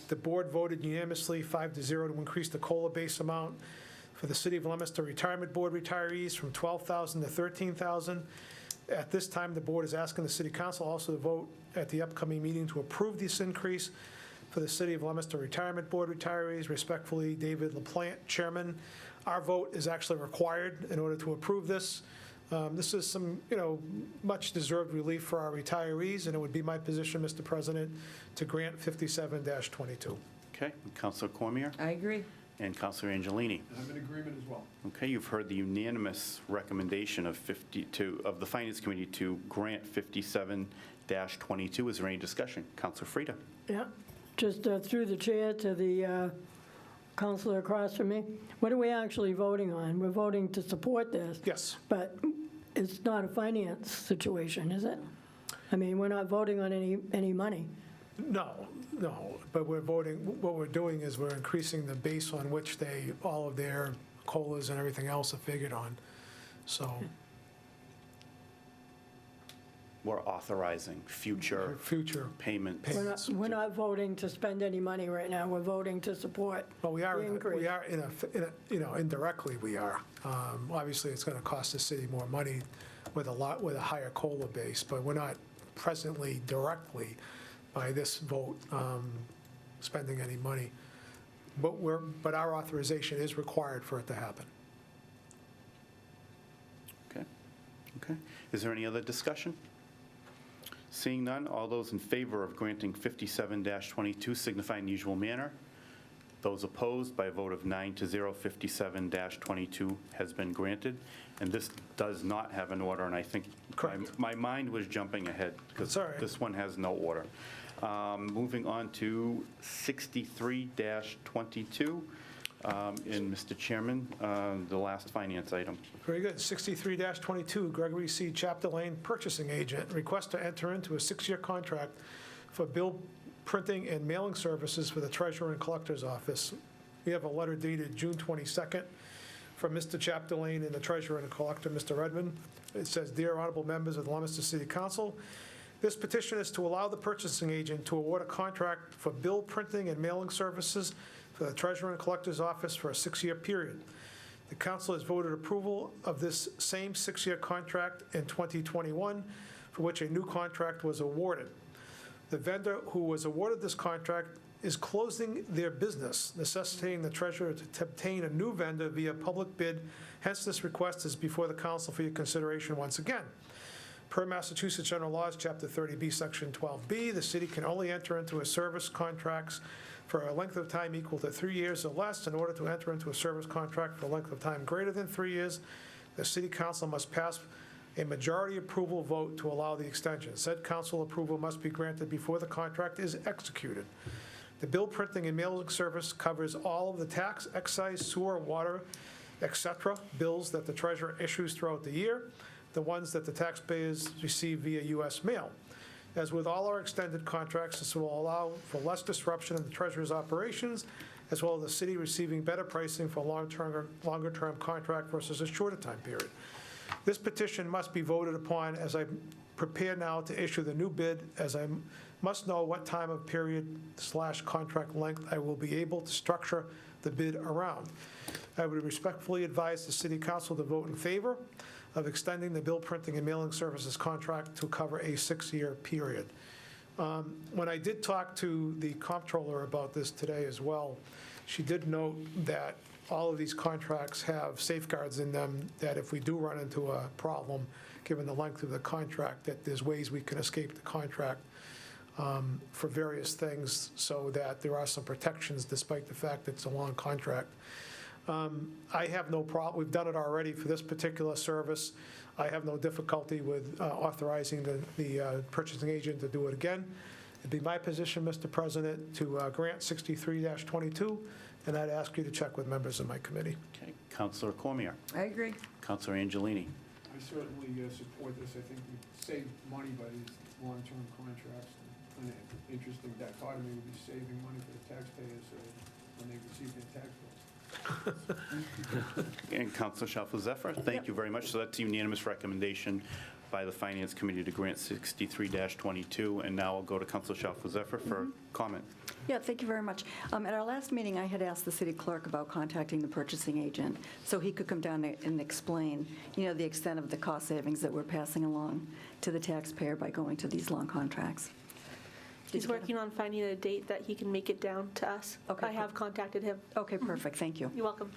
the board voted unanimously 5-0 to increase the COLA base amount for the City of Leominster Retirement Board retirees from $12,000 to $13,000. At this time, the board is asking the City Council also to vote at the upcoming meeting to approve this increase for the City of Leominster Retirement Board retirees. Respectfully, David LaPlante, Chairman. Our vote is actually required in order to approve this. This is some, much-deserved relief for our retirees, and it would be my position, Mr. President, to grant 57-22. Okay, Councilor Cormier I agree. and Councilor Angelini. I'm in agreement as well. Okay, you've heard the unanimous recommendation of the Finance Committee to grant 57-22. Is there any discussion? Councilor Frida. Yeah, just through the chair to the counselor across from me. What are we actually voting on? We're voting to support this. Yes. But it's not a finance situation, is it? I mean, we're not voting on any money. No, but we're voting, what we're doing is we're increasing the base on which all of their COLAs and everything else are figured on, so. We're authorizing future payment. We're not voting to spend any money right now. We're voting to support Well, we are, the increase. indirectly we are. Obviously, it's going to cost the city more money with a higher COLA base, but we're not presently directly, by this vote, spending any money. But our authorization is required for it to happen. Okay. Okay. Is there any other discussion? Seeing none, all those in favor of granting 57-22 signify in the usual manner. Those opposed, by a vote of 9-0, 57-22 has been granted. And this does not have an order, and I think my mind was jumping ahead because That's all right. this one has no order. Moving on to 63-22. And Mr. Chairman, the last finance item. Very good. 63-22, Gregory C. Chapter Lane, purchasing agent, request to enter into a 6-year contract for bill printing and mailing services for the Treasurer and Collector's Office. We have a letter dated June 22nd from Mr. Chapter Lane and the Treasurer and Collector, Mr. Redmond. It says, "Dear Honorable Members of the Leominster City Council, this petition is to allow the purchasing agent to award a contract for bill printing and mailing services for the Treasurer and Collector's Office for a 6-year period. The council has voted approval of this same 6-year contract in 2021, for which a new contract was awarded. The vendor who was awarded this contract is closing their business, necessitating the treasurer to obtain a new vendor via public bid. Hence, this request is before the council for your consideration once again. Per Massachusetts General Laws, Chapter 30B, Section 12B, the city can only enter into a service contracts for a length of time equal to 3 years or less. In order to enter into a service contract for a length of time greater than 3 years, the city council must pass a majority approval vote to allow the extension. Said council approval must be granted before the contract is executed. The bill printing and mailing service covers all of the tax, excise, sewer, water, etc. bills that the treasurer issues throughout the year, the ones that the taxpayers receive via U.S. mail. As with all our extended contracts, this will allow for less disruption in the treasurer's operations, as well as the city receiving better pricing for longer-term contract versus a shorter time period. This petition must be voted upon as I prepare now to issue the new bid, as I must know what time of period/contract length I will be able to structure the bid around. I would respectfully advise the City Council to vote in favor of extending the bill printing and mailing services contract to cover a 6-year period. When I did talk to the comptroller about this today as well, she did note that all of these contracts have safeguards in them that if we do run into a problem, given the length of the contract, that there's ways we can escape the contract for various things, so that there are some protections despite the fact that it's a long contract. I have no problem. We've done it already for this particular service. I have no difficulty with authorizing the purchasing agent to do it again. It'd be my position, Mr. President, to grant 63-22, and I'd ask you to check with members of my committee. Okay. Councilor Cormier. I agree. Councilor Angelini. I certainly support this. I think we save money by these long-term contracts. And an interesting dichotomy would be saving money for the taxpayers when they receive their tax bills. And Councilor Shalfo-Zephyr, thank you very much. So that's a unanimous recommendation by the Finance Committee to grant 63-22. And now I'll go to Councilor Shalfo-Zephyr for comment. Yeah, thank you very much. At our last meeting, I had asked the city clerk about contacting the purchasing agent so he could come down and explain, the extent of the cost savings that we're passing along to the taxpayer by going to these long contracts. He's working on finding a date that he can make it down to us. Okay, I have contacted him. Okay, perfect, thank you. You're welcome.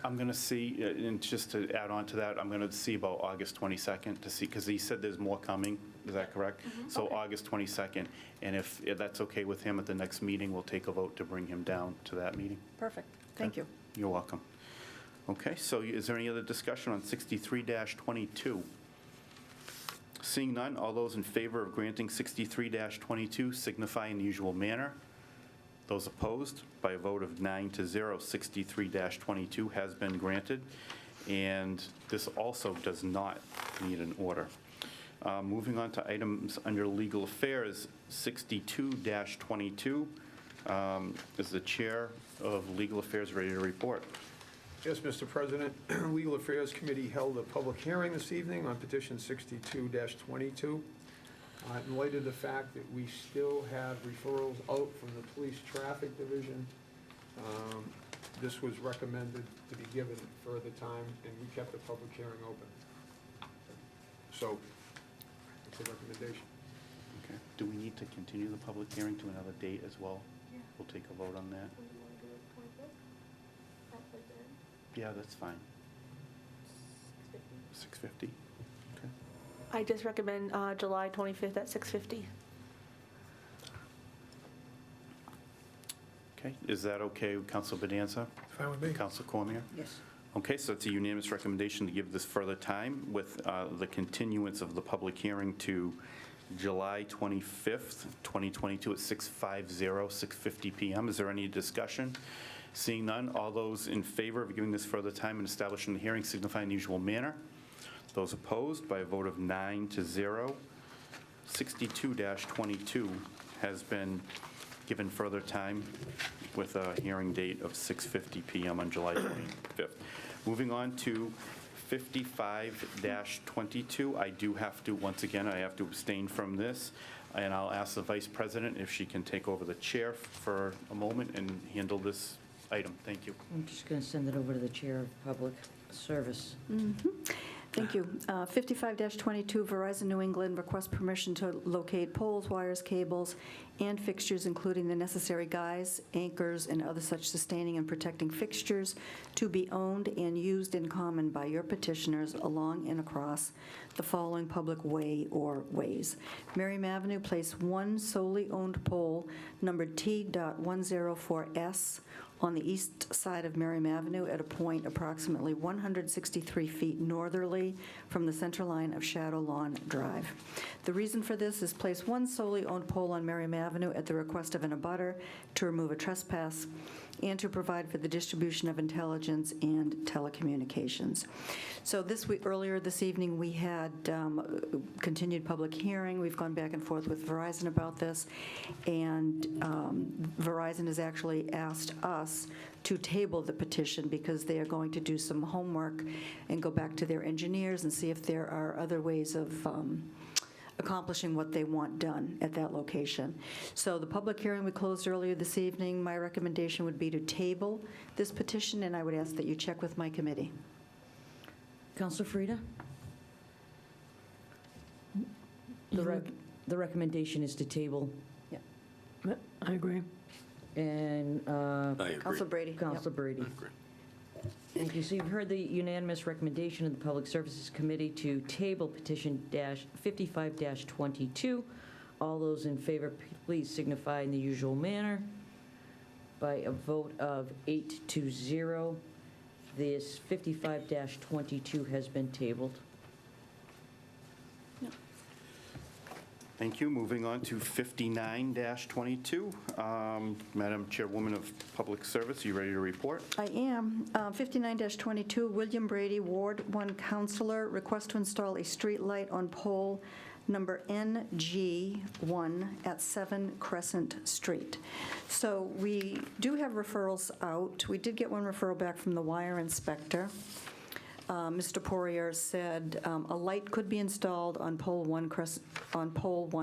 I'm going to see, and just to add on to that, I'm going to see about August 22nd to see, because he said there's more coming. Is that correct? So Okay. August 22nd, and if that's okay with him, at the next meeting, we'll take a vote to bring him down to that meeting. Perfect, thank you. You're welcome. Okay, so is there any other discussion on 63-22? Seeing none, all those in favor of granting 63-22 signify in the usual manner. Those opposed, by a vote of 9-0, 63-22 has been granted, and this also does not need an order. Moving on to items under legal affairs, 62-22. Is the Chair of Legal Affairs ready to report? Yes, Mr. President, Legal Affairs Committee held a public hearing this evening on petition 62-22. In light of the fact that we still have referrals out from the Police Traffic Division, this was recommended to be given further time, and we kept the public hearing open. So, it's a recommendation. Okay. Do we need to continue the public hearing to another date as well? We'll take a vote on that. Yeah, that's fine. 6:50? Okay. I just recommend July 25th at 6:50. Okay, is that okay with Council Bedanza? Fine with me. Council Cormier? Yes. Okay, so it's a unanimous recommendation to give this further time with the continuance of the public hearing to July 25th, 2022 at 6:50 PM. Is there any discussion? Seeing none, all those in favor of giving this further time and establishing the hearing signify in the usual manner. Those opposed, by a vote of 9-0, 62-22 has been given further time with a hearing date of 6:50 PM on July 25th. Moving on to 55-22, I do have to, once again, I have to abstain from this, and I'll ask the Vice President if she can take over the chair for a moment and handle this item. Thank you. I'm just going to send it over to the Chair of Public Service. Thank you. 55-22, Verizon New England requests permission to locate poles, wires, cables, and fixtures, including the necessary guys, anchors, and other such sustaining and protecting fixtures to be owned and used in common by your petitioners along and across the following public way or ways. Merriam Avenue, place one solely owned pole numbered T.104S on the east side of Merriam Avenue at a point approximately 163 feet northerly from the center line of Shadow Lawn Drive. The reason for this is place one solely owned pole on Merriam Avenue at the request of an abutter to remove a trespass and to provide for the distribution of intelligence and telecommunications. So earlier this evening, we had continued public hearing. We've gone back and forth with Verizon about this, and Verizon has actually asked us to table the petition because they are going to do some homework and go back to their engineers and see if there are other ways of accomplishing what they want done at that location. So the public hearing we closed earlier this evening, my recommendation would be to table this petition, and I would ask that you check with my committee. Counselor Frida? The recommendation is to table, I agree. and I agree. Councilor Brady. Counselor Brady. I agree. Thank you. So you've heard the unanimous recommendation of the Public Services Committee to table petition 55-22. All those in favor, please signify in the usual manner. By a vote of 8-0, this 55-22 has been tabled. Thank you. Moving on to 59-22. Madam Chairwoman of Public Service, are you ready to report? I am. 59-22, William Brady, Ward 1 Councilor, request to install a street light on pole number NG1 at 7 Crescent Street. So we do have referrals out. We did get one referral back from the wire inspector. Mr. Poirier said a light could be installed on pole 1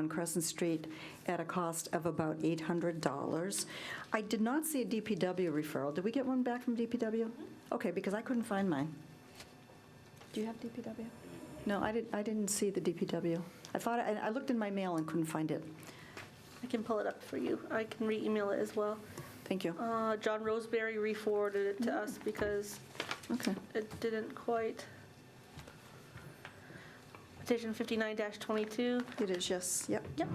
Crescent Street at a cost of about $800. I did not see a DPW referral. Did we get one back from DPW? Okay, because I couldn't find mine. Do you have DPW? No, I didn't see the DPW. I looked in my mail and couldn't find it. I can pull it up for you. I can re-email it as well. Thank you. John Roseberry re-forwarded it to us because Okay. it didn't quite. Petition 59-22. It is, yes. Yep. Yep.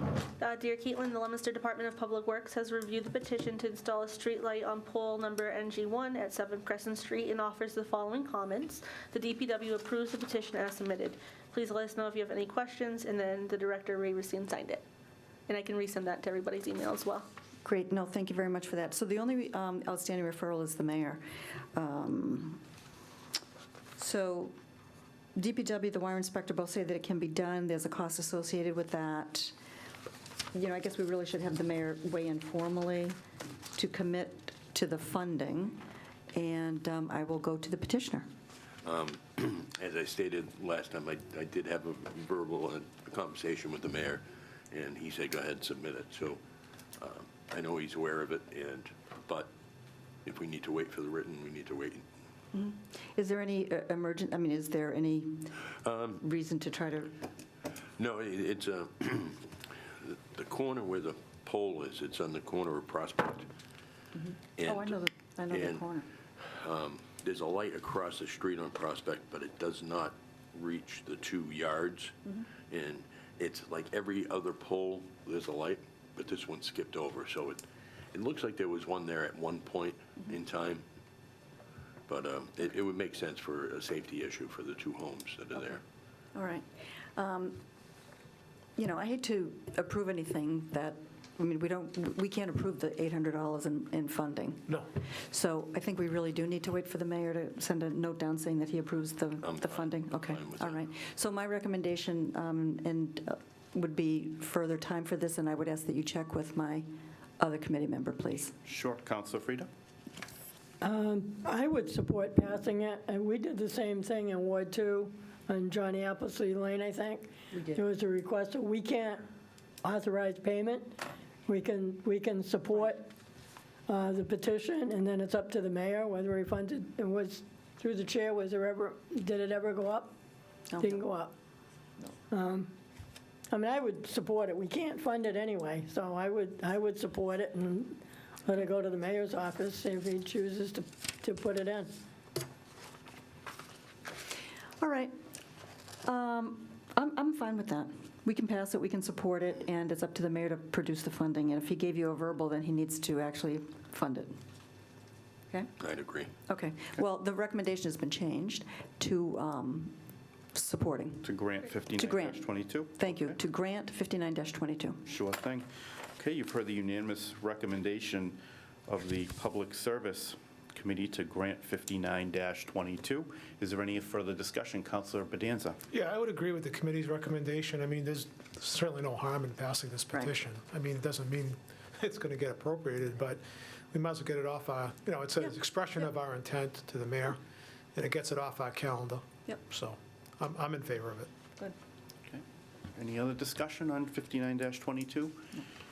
Dear Caitlin, the Leominster Department of Public Works has reviewed the petition to install a street light on pole number NG1 at 7 Crescent Street and offers the following comments. The DPW approves the petition as submitted. Please let us know if you have any questions, and then the director, Ray Racine, signed it. And I can resend that to everybody's email as well. Great. No, thank you very much for that. So the only outstanding referral is the mayor. So DPW, the wire inspector both say that it can be done. There's a cost associated with that. You know, I guess we really should have the mayor weigh in formally to commit to the funding, and I will go to the petitioner. As I stated last time, I did have a verbal conversation with the mayor, and he said, go ahead and submit it. So I know he's aware of it, but if we need to wait for the written, we need to wait Is there any is there any reason to try to, No, it's the corner where the pole is, it's on the corner of Prospect. oh, I know the and, corner. There's a light across the street on Prospect, but it does not reach the 2 yards. And it's like every other pole, there's a light, but this one skipped over. So it looks like there was one there at one point in time. But it would make sense for a safety issue for the 2 homes that are there. All right. I hate to approve anything that, we can't approve the $800 in funding. No. So I think we really do need to wait for the mayor to send a note down saying that he approves the funding. Okay, fine with all that. right. So my recommendation would be further time for this, and I would ask that you check with my other committee member, please. Sure. Counselor Frida? I would support passing it, and we did the same thing in Ward 2 on Johnny Appleseed Lane, I think. We did. There was a request, that we can't authorize payment. We can support the petition, and then it's up to the mayor whether he funds it. It was, through the chair, did it ever go up? No. Didn't go up. I would support it. We can't fund it anyway, so I would support it and let it go to the mayor's office, see if he chooses to put it in. All right. I'm fine with that. We can pass it, we can support it, and it's up to the mayor to produce the funding. And if he gave you a verbal, then he needs to actually fund it. Okay? I'd agree. Okay. Well, the recommendation has been changed to supporting. To grant To grant. 59-22? Thank you. To grant 59-22. Sure thing. Okay, you've heard the unanimous recommendation of the Public Service Committee to grant 59-22. Is there any further discussion? Councilor Bedanza? Yeah, I would agree with the committee's recommendation. There's certainly no harm in passing this Right. petition. It doesn't mean it's going to get appropriated, but we might as well get it off our, it's an expression of our intent to the mayor, and it gets it off our calendar. Yep. So I'm in favor of it. Good. Okay. Any other discussion on 59-22?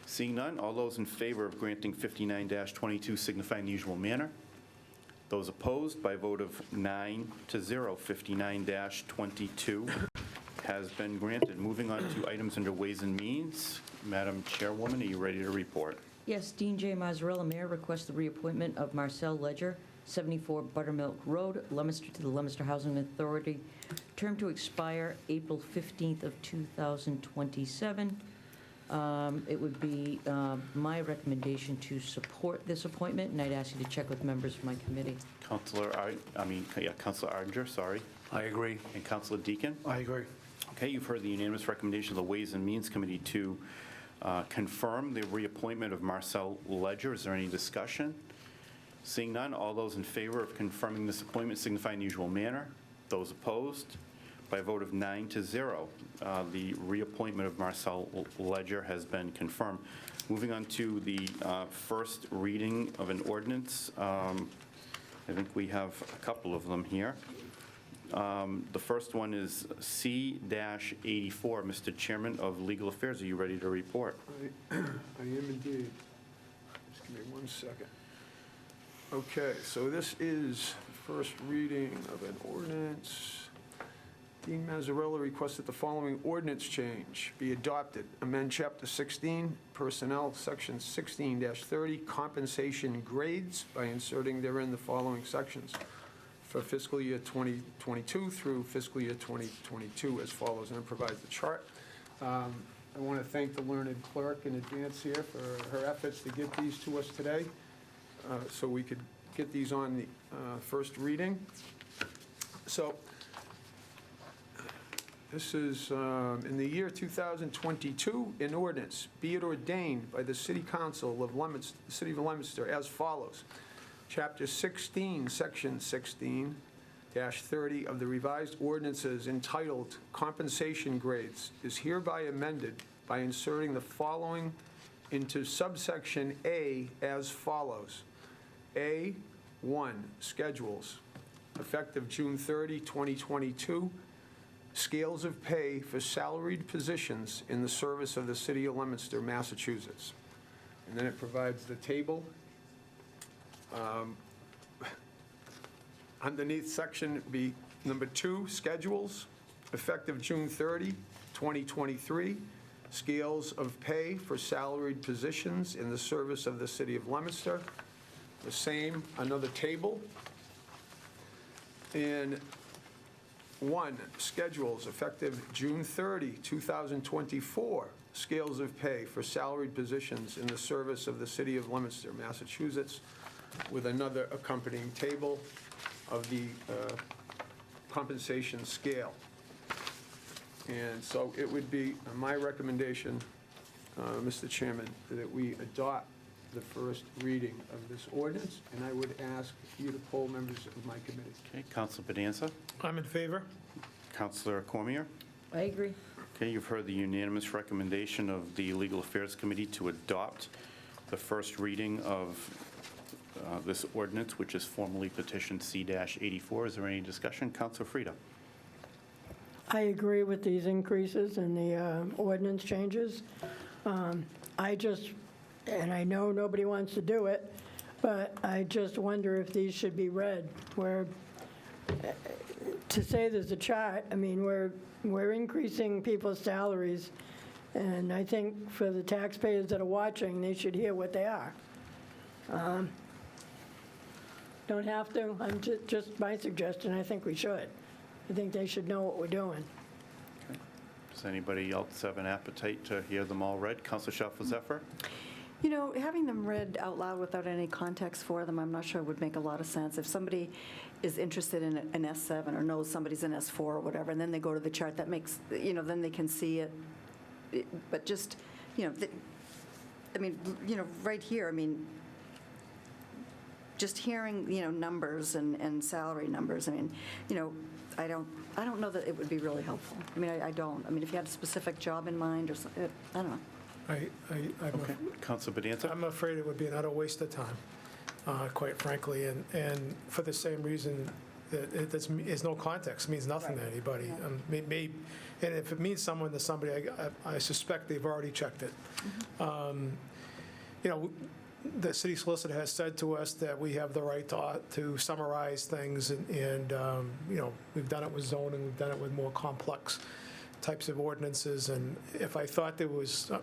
Seeing none, all those in favor of granting 59-22 signify in the usual manner. Those opposed, by a vote of 9-0, 59-22 has been granted. Moving on to items under Ways and Means. Madam Chairwoman, are you ready to report? Yes, Dean J. Mazzarella, Mayor, requests the reappointment of Marcel Ledger, 74 Buttermilk Road, Leominster, to the Leominster Housing Authority, term to expire April 15th of 2027. It would be my recommendation to support this appointment, and I'd ask you to check with members of my committee. Councilor Arnger, sorry. I agree. And Councilor Deacon? I agree. Okay, you've heard the unanimous recommendation of the Ways and Means Committee to confirm the reappointment of Marcel Ledger. Is there any discussion? Seeing none, all those in favor of confirming this appointment signify in the usual manner. Those opposed, by a vote of 9-0, the reappointment of Marcel Ledger has been confirmed. Moving on to the first reading of an ordinance. I think we have a couple of them here. The first one is C-84. Mr. Chairman of Legal Affairs, are you ready to report? I am indeed. Just give me 1 second. Okay, so this is first reading of an ordinance. Dean Mazzarella requests that the following ordinance change be adopted. Amend Chapter 16, Personnel, Section 16-30, Compensation Grades, by inserting therein the following sections for fiscal year 2022 through fiscal year 2022 as follows, and it provides the chart. I want to thank the learned clerk in advance here for her efforts to get these to us today, so we could get these on the first reading. So this is, in the year 2022, an ordinance, be it ordained by the City Council of Leominster, the City of Leominster, as follows. Chapter 16, Section 16-30 of the revised ordinances entitled Compensation Grades is hereby amended by inserting the following into subsection A as follows. A1, Schedules, effective June 30, 2022, scales of pay for salaried positions in the service of the City of Leominster, Massachusetts. And then it provides the table. underneath section be number 2, schedules, effective June 30, 2023, scales of pay for salaried positions in the service of the city of Leominster. The same, another table. And 1, schedules, effective June 30, 2024, scales of pay for salaried positions in the service of the city of Leominster, Massachusetts, with another accompanying table of the compensation scale. And so it would be my recommendation, Mr. Chairman, that we adopt the first reading of this ordinance, and I would ask you to poll members of my committee. Okay, Councilor Bedanza? I'm in favor. Councilor Cormier? I agree. Okay, you've heard the unanimous recommendation of the Legal Affairs Committee to adopt the first reading of this ordinance, which is formally petition C-84. Is there any discussion? Councilor Frida? I agree with these increases and the ordinance changes. And I know nobody wants to do it, but I just wonder if these should be read, where, to say there's a chart, I mean, we're increasing people's salaries, and I think for the taxpayers that are watching, they should hear what they are. Don't have to, I'm just my suggestion, I think we should. I think they should know what we're doing. Okay. Does anybody else have an appetite to hear them all read? Councilor Shalfo-Zephyr? You know, having them read out loud without any context for them, I'm not sure would make a lot of sense. If somebody is interested in an S7 or knows somebody's an S4 or whatever, and then they go to the chart, that makes, then they can see it. But just, right here, just hearing, numbers and salary numbers, I don't know that it would be really helpful. I don't. If you had a specific job in mind or something, I don't know. Okay. Councilor Bedanza? I'm afraid it would be an utter waste of time, quite frankly, and for the same reason that there's no context, means nothing to anybody. And if it means someone to somebody, I suspect they've already checked it. The city solicitor has said to us that we have the right to summarize things, and we've done it with zoning, we've done it with more complex types of ordinances, and if I thought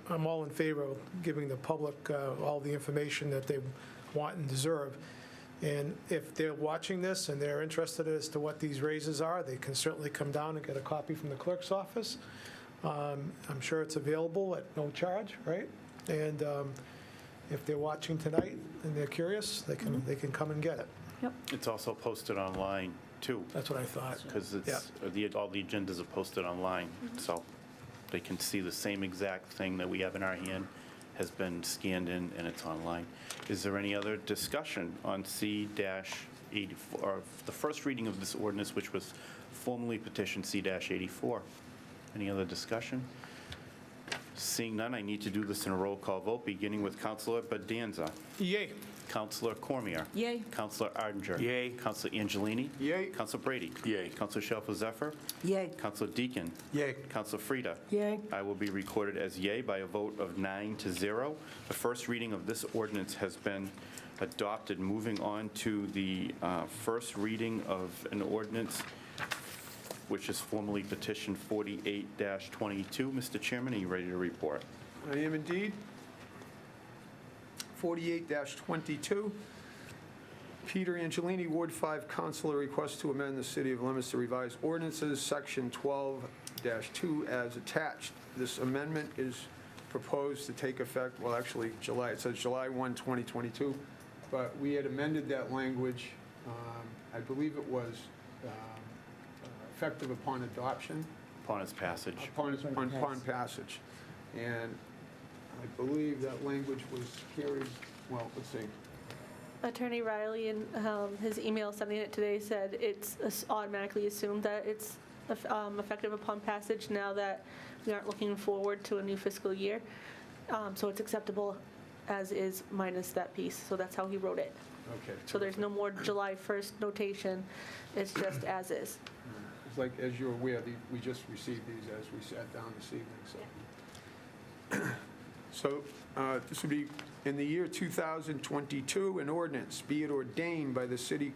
I'm all in favor of giving the public all the information that they want and deserve. And if they're watching this and they're interested as to what these raises are, they can certainly come down and get a copy from the clerk's office. I'm sure it's available at no charge, right? And if they're watching tonight and they're curious, they can come and get it. Yep. It's also posted online, too. That's what I thought. Because all the agendas are posted online, so they can see the same exact thing that we have in our hand has been scanned in, and it's online. Is there any other discussion on C-84, or the first reading of this ordinance, which was formally petition C-84? Any other discussion? Seeing none, I need to do this in a roll call vote, beginning with Councilor Bedanza. Yay. Councilor Cormier. Yay. Councilor Arndinger. Yay. Councilor Angelini. Yay. Councilor Brady. Yay. Councilor Shalfo-Zephyr. Yay. Councilor Deacon. Yay. Councilor Frida. Yay. I will be recorded as yay by a vote of 9-0. The first reading of this ordinance has been adopted. Moving on to the first reading of an ordinance, which is formally petition 48-22. Mr. Chairman, are you ready to report? I am indeed. 48-22. Peter Angelini, Ward 5 Councilor, requests to amend the City of Leominster Revised Ordinances, Section 12-2 as attached. This amendment is proposed to take effect, well, actually, it says July 1, 2022, but we had amended that language, I believe it was effective upon adoption. Upon its passage. Upon passage. And I believe that language was carried, well, let's see. Attorney Riley, in his email sending it today, said it's automatically assumed that it's effective upon passage now that we aren't looking forward to a new fiscal year. So it's acceptable as is minus that piece. So that's how he wrote it. Okay. So there's no more July 1st notation. It's just as is. It's like, as you're aware, we just received these as we sat down this evening, so. So this would be, in the year 2022, an ordinance, be it ordained by the City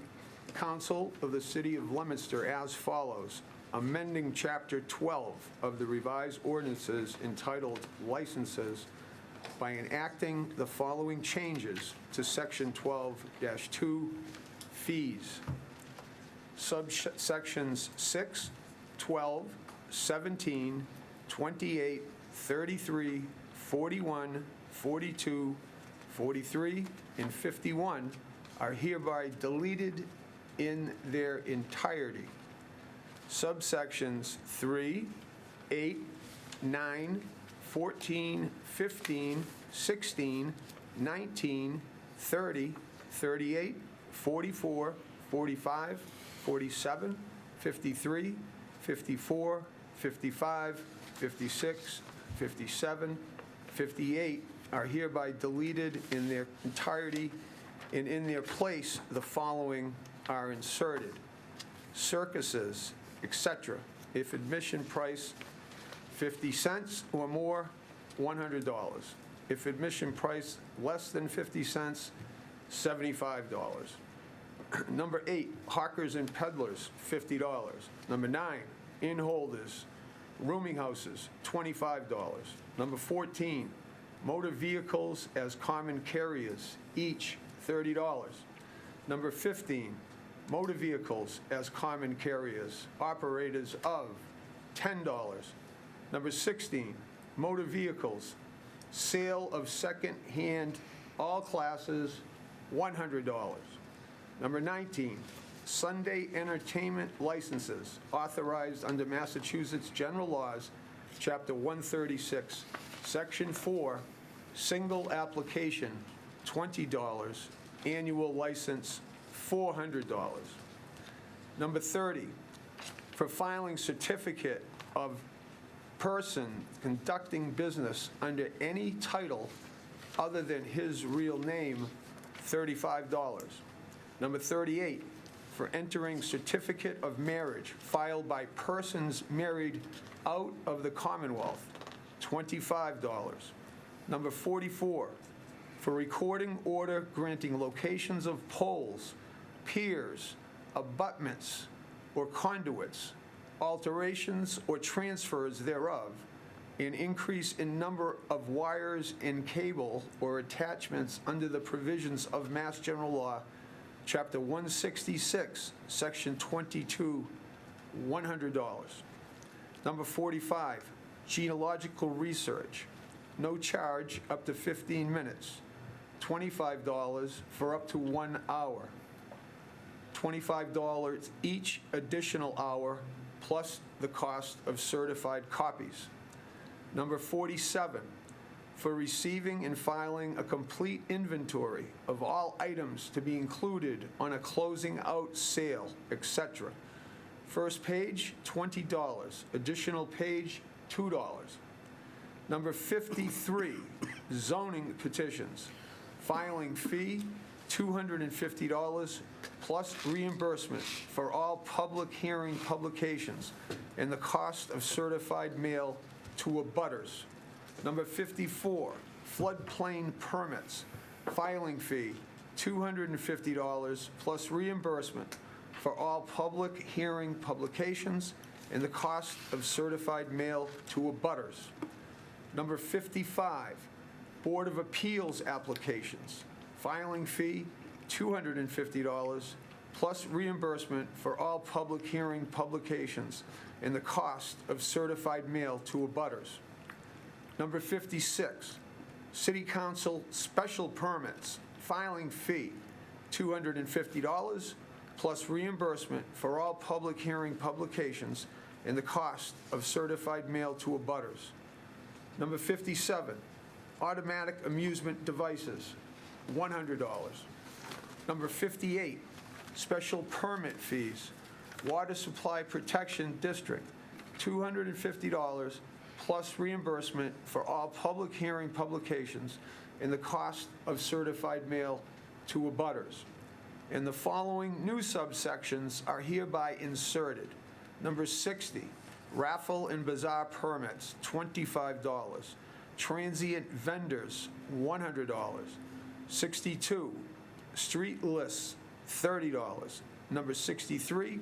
Council of the City of Leominster as follows. Amending Chapter 12 of the revised ordinances entitled Licenses by enacting the following changes to Section 12-2 Fees. Subsections 6, 12, 17, 28, 33, 41, 42, 43, and 51 are hereby deleted in their entirety. Subsections 3, 8, 9, 14, 15, 16, 19, 30, 38, 44, 45, 47, 53, 54, 55, 56, 57, 58 are hereby deleted in their entirety, and in their place, the following are inserted. Circuses, etc. If admission price 50 cents or more, $100. If admission price less than 50 cents, $75. Number 8, hawkers and peddlers, $50. Number 9, inn holders, rooming houses, $25. Number 14, motor vehicles as common carriers, each $30. Number 15, motor vehicles as common carriers, operators of $10. Number 16, motor vehicles, sale of second-hand, all classes, $100. Number 19, Sunday entertainment licenses authorized under Massachusetts General Laws, Chapter 136, Section 4, single application, $20, annual license, $400. Number 30, for filing certificate of person conducting business under any title other than his real name, $35. Number 38, for entering certificate of marriage filed by persons married out of the Commonwealth, $25. Number 44, for recording order granting locations of poles, piers, abutments, or conduits, alterations or transfers thereof, an increase in number of wires and cable or attachments under the provisions of Mass General Law, Chapter 166, Section 22, $100. Number 45, genealogical research, no charge up to 15 minutes, $25 for up to 1 hour, $25 each additional hour, plus the cost of certified copies. Number 47, for receiving and filing a complete inventory of all items to be included on a closing out sale, etc. First page, $20. Additional page, $2. Number 53, zoning petitions. Filing fee, $250, plus reimbursement for all public hearing publications and the cost of certified mail to abutters. Number 54, floodplain permits. Filing fee, $250, plus reimbursement for all public hearing publications and the cost of certified mail to abutters. Number 55, Board of Appeals applications. Filing fee, $250, plus reimbursement for all public hearing publications and the cost of certified mail to abutters. Number 56, City Council special permits. Filing fee, $250, plus reimbursement for all public hearing publications and the cost of certified mail to abutters. Number 57, automatic amusement devices, $100. Number 58, special permit fees, Water Supply Protection District, $250, plus reimbursement for all public hearing publications and the cost of certified mail to abutters. And the following new subsections are hereby inserted. Number 60, raffle and bazaar permits, $25. Transient vendors, $100. 62, street lists, $30. Number 63,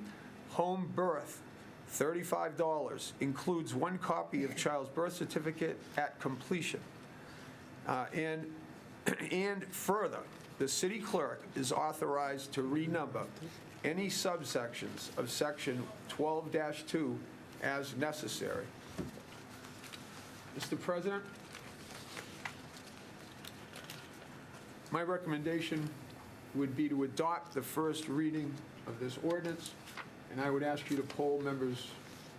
home birth, $35, includes one copy of child's birth certificate at completion. And further, the city clerk is authorized to renumber any subsections of section 12-2 as necessary. Mr. President, my recommendation would be to adopt the first reading of this ordinance, and I would ask you to poll members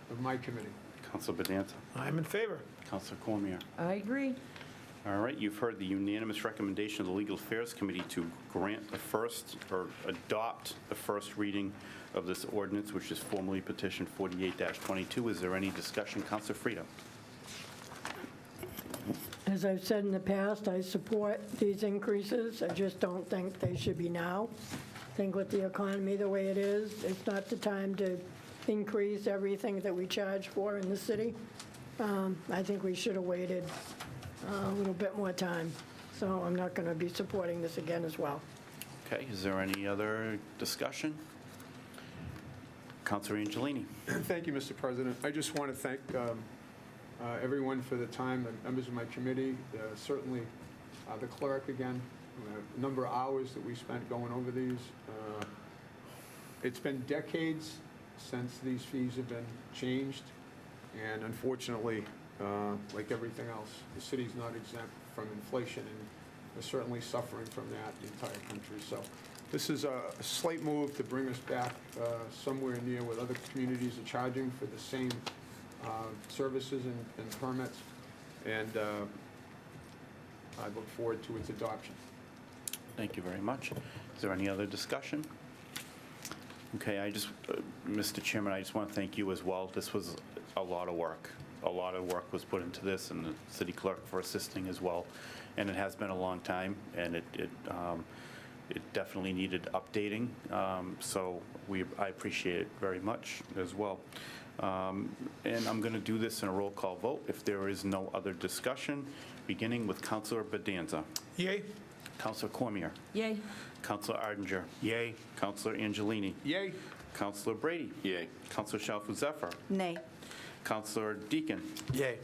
of my committee. Councilor Bedanza. I'm in favor. Councilor Cormier. I agree. All right, you've heard the unanimous recommendation of the Legal Affairs Committee to grant the first, or adopt the first reading of this ordinance, which is formally petition 48-22. Is there any discussion? Councilor Frida. As I've said in the past, I support these increases. I just don't think they should be now. I think with the economy the way it is, it's not the time to increase everything that we charge for in the city. I think we should have waited a little bit more time. So I'm not going to be supporting this again as well. Okay, is there any other discussion? Councilor Angelini. Thank you, Mr. President. I just want to thank everyone for the time, the members of my committee, certainly the clerk again, a number of hours that we spent going over these. It's been decades since these fees have been changed, and unfortunately, like everything else, the city's not exempt from inflation, and we're certainly suffering from that, the entire country. So this is a slight move to bring us back somewhere near what other communities are charging for the same services and permits, and I look forward to its adoption. Thank you very much. Is there any other discussion? Okay, Mr. Chairman, I just want to thank you as well. This was a lot of work. A lot of work was put into this, and the city clerk for assisting as well. And it has been a long time, and it definitely needed updating. So I appreciate it very much as well. And I'm going to do this in a roll call vote if there is no other discussion, beginning with Councilor Bedanza. Yay? Councilor Cormier. Yay. Councilor Ardinger. Yay. Councilor Angelini. Yay. Councilor Brady. Yay. Councilor Shalfo Zephyr. Nay. Councilor Deacon. Yay.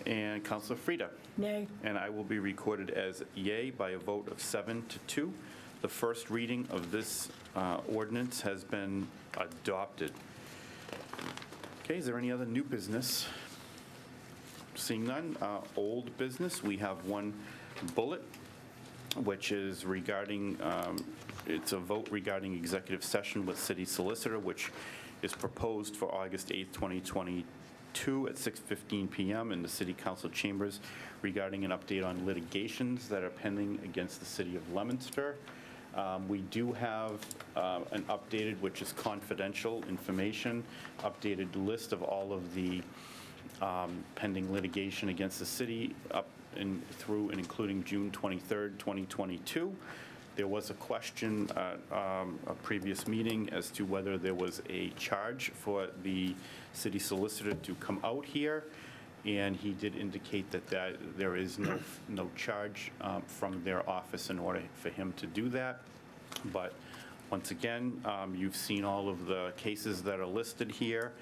And Councilor Frida. Nay. And I will be recorded as yay by a vote of 7-2. The first reading of this ordinance has been adopted. Okay, is there any other new business? Seeing none. Old business, we have one bullet, which is regarding, it's a vote regarding executive session with city solicitor, which is proposed for August 8th, 2022 at 6:15 p.m. in the city council chambers regarding an update on litigations that are pending against the city of Leominster. We do have an updated, which is confidential information, updated list of all of the pending litigation against the city up and through and including June 23rd, 2022. There was a question at a previous meeting as to whether there was a charge for the city solicitor to come out here, and he did indicate that there is no charge from their office in order for him to do that. But once again, you've seen all of the cases that are listed here,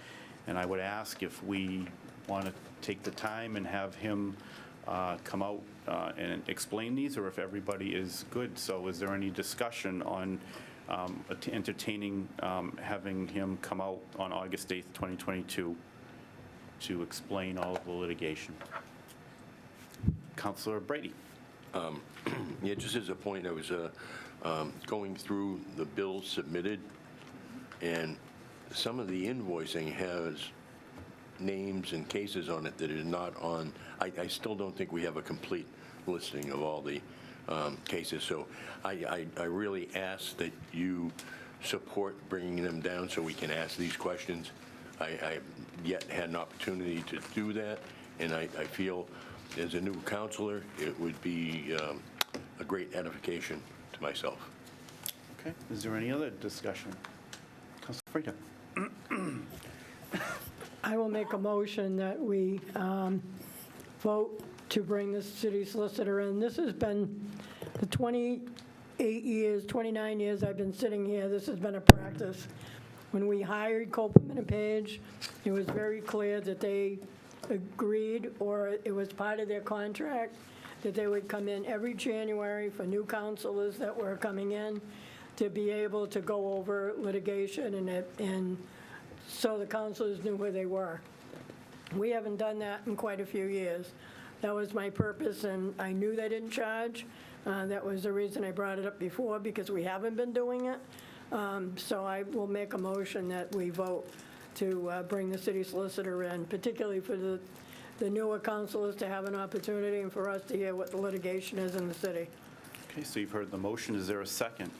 and I would ask if we want to take the time and have him come out and explain these, or if everybody is good. So is there any discussion on entertaining having him come out on August 8th, 2022 to explain all of the litigation? Councilor Brady. Yeah, just as a point, I was going through the bills submitted, and some of the invoicing has names and cases on it that are not on. I still don't think we have a complete listing of all the cases, so I really ask that you support bringing them down so we can ask these questions. I yet had an opportunity to do that, and I feel as a new counselor it would be a great edification to myself. Okay. Is there any other discussion? Councilor Frida. I will make a motion that we vote to bring the city solicitor in. This has been the 8 years, 29 years I've been sitting here, this has been a practice. When we hired Copeland and Page, it was very clear that they agreed, or it was part of their contract, that they would come in every January for new counselors that were coming in to be able to go over litigation and so the counselors knew where they were. We haven't done that in quite a few years. That was my purpose, and I knew they didn't charge. That was the reason I brought it up before, because we haven't been doing it. So I will make a motion that we vote to bring the city solicitor in, particularly for the newer councilors to have an opportunity and for us to hear what the litigation is in the city. Okay, so you've heard the motion. Is there a second?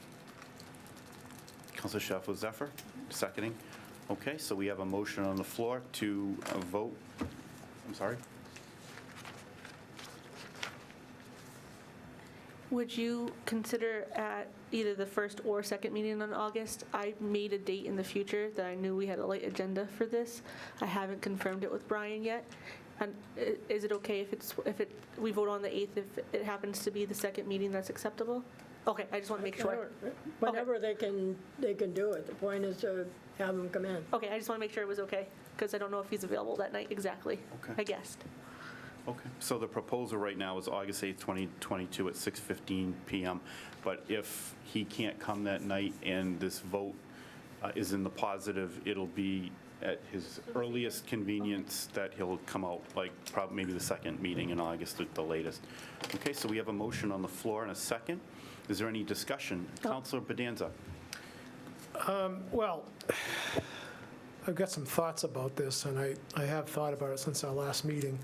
Councilor Schaffel-Zephyr, seconding. Okay, so we have a motion on the floor to vote. I'm sorry? Would you consider at either the first or second meeting in August? I made a date in the future that I knew we had a light agenda for this. I haven't confirmed it with Brian yet. And is it okay if we vote on the 8th if it happens to be the second meeting that's acceptable? Okay, I just want to make sure. Whenever they can do it. The point is to have them come in. Okay, I just want to make sure it was okay, because I don't know if he's available that night exactly. Okay. I guessed. Okay, so the proposal right now is August 8th, 2022 at 6:15 PM. But if he can't come that night and this vote is in the positive, it'll be at his earliest convenience that he'll come out, like probably maybe the second meeting in August at the latest. Okay, so we have a motion on the floor and a second. Is there any discussion? Councilor Bedanza. Well, I've got some thoughts about this, and I have thought about it since our last meeting.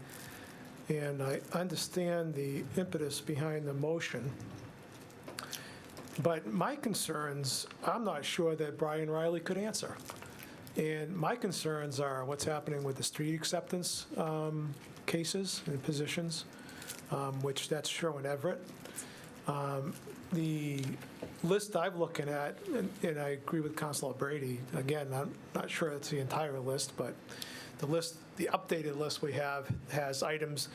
And I understand the impetus behind the motion. But my concerns, I'm not sure that Brian Riley could answer. And my concerns are what's happening with the street acceptance cases and positions, which that's shown Everett. The list I'm looking at, and I agree with Councilor Brady, again, I'm not sure it's the entire list, but the updated list we have has items,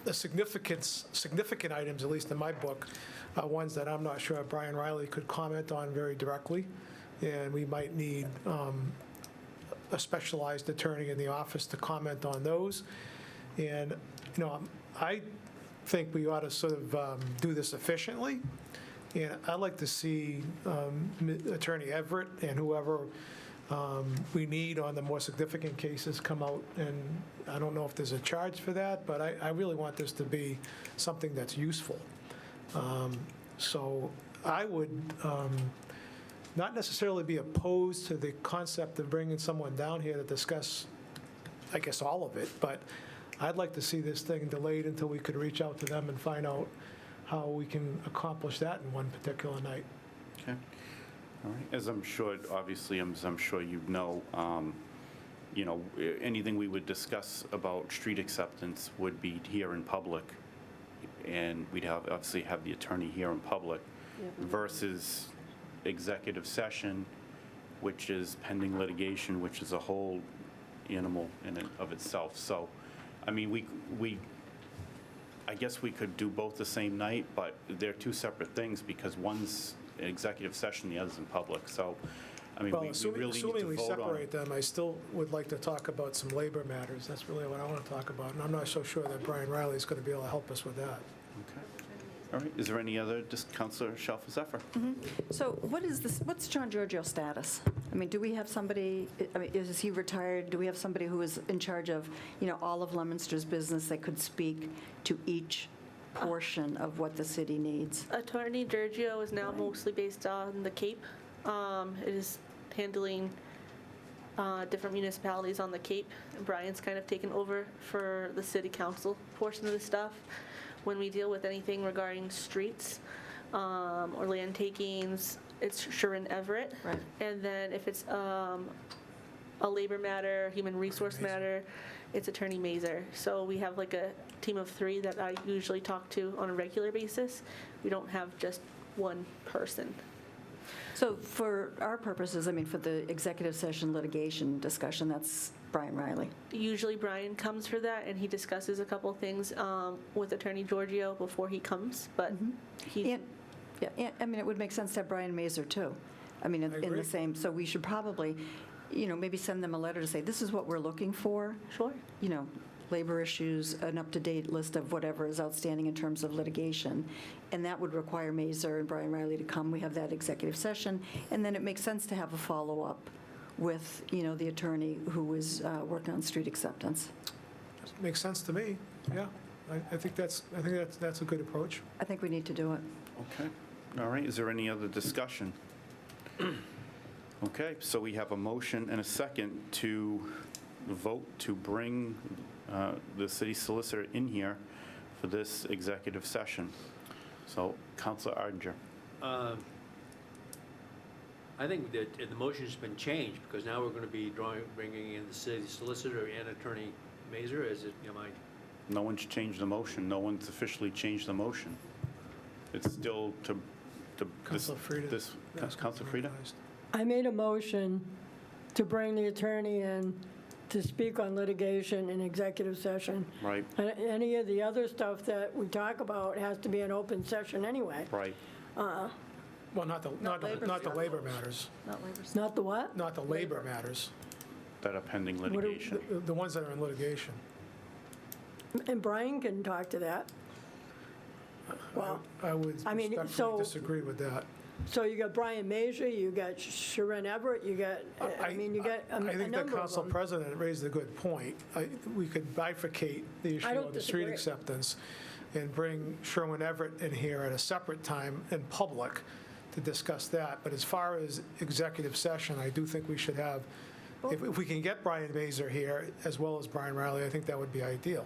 the significant items, at least in my book, are ones that I'm not sure Brian Riley could comment on very directly, and we might need a specialized attorney in the office to comment on those. And, I think we ought to sort of do this efficiently, and I'd like to see Attorney Everett and whoever we need on the more significant cases come out, and I don't know if there's a charge for that, but I really want this to be something that's useful. So I would not necessarily be opposed to the concept of bringing someone down here to discuss, I guess, all of it, but I'd like to see this thing delayed until we could reach out to them and find out how we can accomplish that in one particular night. Okay. All right. As I'm sure, obviously, as I'm sure you know, anything we would discuss about street acceptance would be here in public, and we'd obviously have the attorney here in public versus executive session, which is pending litigation, which is a whole animal in and of itself. So, I mean, I guess we could do both the same night, but they're two separate things because one's an executive session, the other's in public. So, I mean, Well, we really need to assuming we vote on separate it. them, I still would like to talk about some labor matters. That's really what I want to talk about, and I'm not so sure that Brian Riley is going to be able to help us with that. Okay. All right. Is there any other, just Councilor Schaffel-Zephyr? So what's John Giorgio's status? I mean, do we have somebody, is he retired? Do we have somebody who is in charge of, all of Leominster's business that could speak to each portion of what the city needs? Attorney Giorgio is now mostly based on the Cape. It is handling different municipalities on the Cape. And Brian's kind of taken over for the city council portion of the stuff. When we deal with anything regarding streets or land takings, it's Sharon Everett. Right. And then if it's a labor matter, human resource matter, it's Attorney Mazer. So we have like a team of 3 that I usually talk to on a regular basis. We don't have just one person. So for our purposes, I mean, for the executive session litigation discussion, that's Brian Riley. Usually Brian comes for that, and he discusses a couple things with Attorney Giorgio before he comes, but he's... Yeah, I mean, it would make sense to have Brian Mazur, too. I mean, in agree. the same, so we should probably, maybe send them a letter to say, this is what we're looking for. Sure. Labor issues, an up-to-date list of whatever is outstanding in terms of litigation. And that would require Mazur and Brian Riley to come. We have that executive session. And then it makes sense to have a follow-up with, the attorney who is working on street acceptance. Makes sense to me, yeah. I think that's a good approach. I think we need to do it. Okay. All right. Is there any other discussion? Okay, so we have a motion and a second to vote to bring the city solicitor in here for this executive session. So, Councilor Arndinger. I think that the motion's been changed, because now we're going to be bringing in the city solicitor and Attorney Mazur, is it, am I? No one's changed the motion. No one's officially changed the motion. It's still to Councilor Frida. Councilor Frida? I made a motion to bring the attorney in to speak on litigation in executive session. Right, And any of the other stuff that we talk about has to be an open session anyway. right. Well, not the labor matters, Not the what? not the labor matters, That are pending do- litigation. the ones that are in litigation. And Brian can talk to that. Well, I would I mean, respectfully so- disagree with that. so you got Brian Mazur, you got Sharon Everett, you got, you got a I think the number of council them. president raised a good point. We could bifurcate the issue I don't of the street disagree. acceptance and bring Sherwin Everett in here at a separate time in public to discuss that. But as far as executive session, I do think we should have, if we can get Brian Mazur here as well as Brian Riley, I think that would be ideal.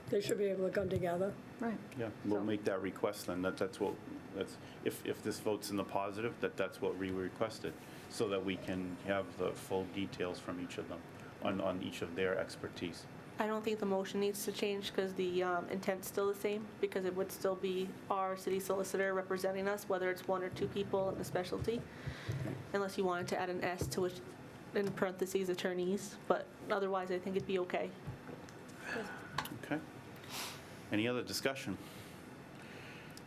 They should be able to come together. Right. Yeah, we'll make that request then. If this vote's in the positive, that's what we requested, so that we can have the full details from each of them on each of their expertise. I don't think the motion needs to change because the intent's still the same, because it would still be our city solicitor representing us, whether it's one or two people in the specialty, unless you wanted to add an S to it, in parentheses, attorneys, but otherwise I think it'd be okay. Okay. Any other discussion?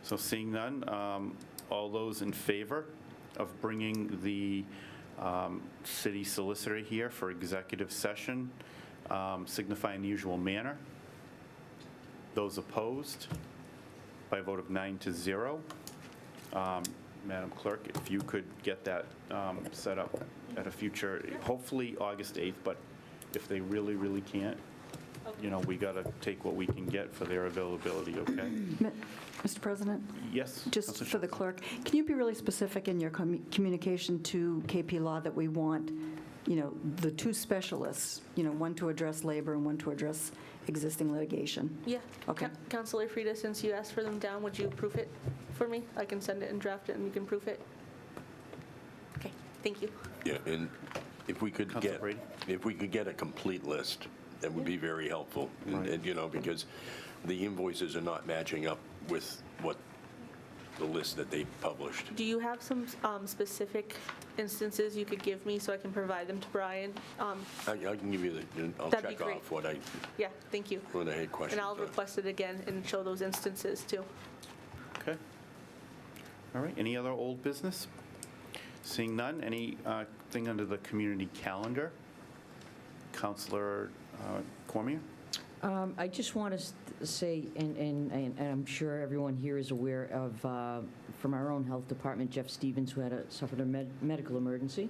So seeing none, all those in favor of bringing the city solicitor here for executive session signify in the usual manner. Those opposed, by a vote of 9-0. Madam Clerk, if you could get that set up at a future, hopefully August 8th, but if they really, really can't, we got to take what we can get for their availability, okay? Mr. President? Yes? Just Councilor for the Schultz. clerk, can you be really specific in your communication to KP Law that we want, the two specialists, one to address labor and one to address existing litigation? Yeah. Okay. Councilor Frida, since you asked for them down, would you proof it for me? I can send it and draft it and you can proof it. Okay, thank you. Yeah, and if we could Councilor Brady? get a complete list, that would be very helpful. And, because the invoices are not matching up with what the list that they published. Do you have some specific instances you could give me so I can provide them to Brian? I can give you I'll That'd be check great. off what I Thank you. had questions And I'll on. request it again and show those instances too. Okay. All right, any other old business? Seeing none, anything under the community calendar? Councilor Cormier? I just want to say, and I'm sure everyone here is aware of, from our own health department, Jeff Stevens, who suffered a medical emergency.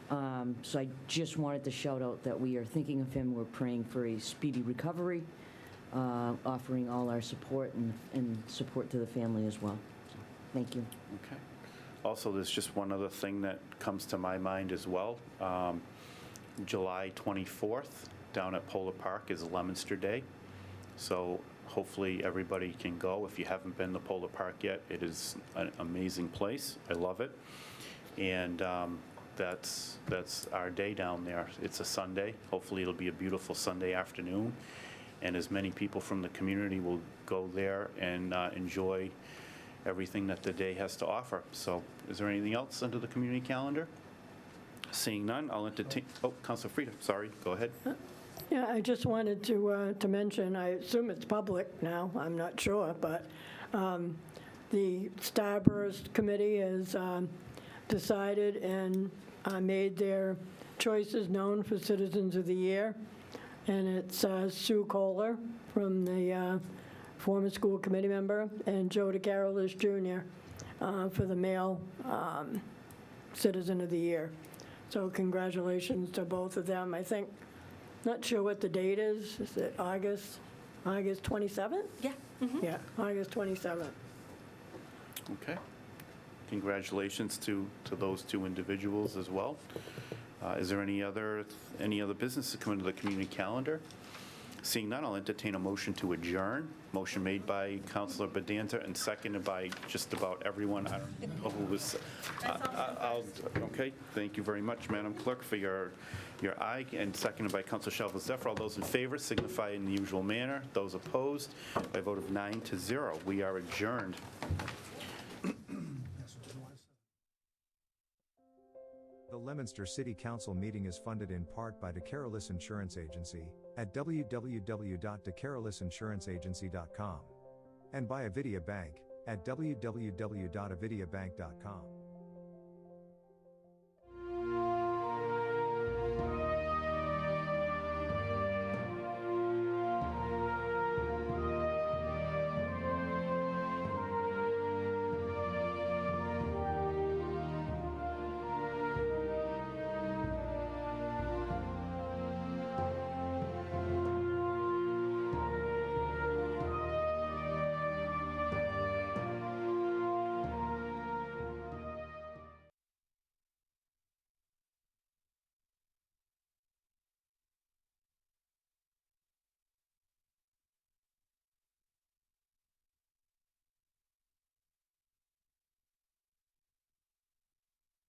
So I just wanted to shout out that we are thinking of him. We're praying for a speedy recovery, offering all our support and support to the family as well. So, thank you. Okay. Also, there's just one other thing that comes to my mind as well. July 24th, down at Polar Park is Leominster Day. So hopefully everybody can go. If you haven't been to Polar Park yet, it is an amazing place. I love it. And that's our day down there. It's a Sunday. Hopefully it'll be a beautiful Sunday afternoon. And as many people from the community will go there and enjoy everything that the day has to offer. So is there anything else under the community calendar? Seeing none, I'll entertain, Councilor Frida, sorry, go ahead. Yeah, I just wanted to mention, I assume it's public now, I'm not sure, but the Starburst Committee has decided and made their choices known for Citizens of the Year. And it's Sue Kohler from the former school committee member, and Joe DeCarolis Jr. For the male Citizen of the Year. So congratulations to both of them. I think, not sure what the date is. Is it August 27th? Yeah. Yeah, August 27th. Okay. Congratulations to those two individuals as well. Is there any other business to come into the community calendar? Seeing none, I'll entertain a motion to adjourn. Motion made by Councilor Bedanza and seconded by just about everyone. I don't know who was. Okay, thank you very much, Madam Clerk, for your aye, and seconded by Councilor Shalva-Zephyr. All those in favor signify in the usual manner. Those opposed, by a vote of 9-0. We are adjourned. The Leominster City Council meeting is funded in part by DeCarolis Insurance Agency at www.decarolisinsuranceagency.com and by Avidia Bank at www.avidiabank.com.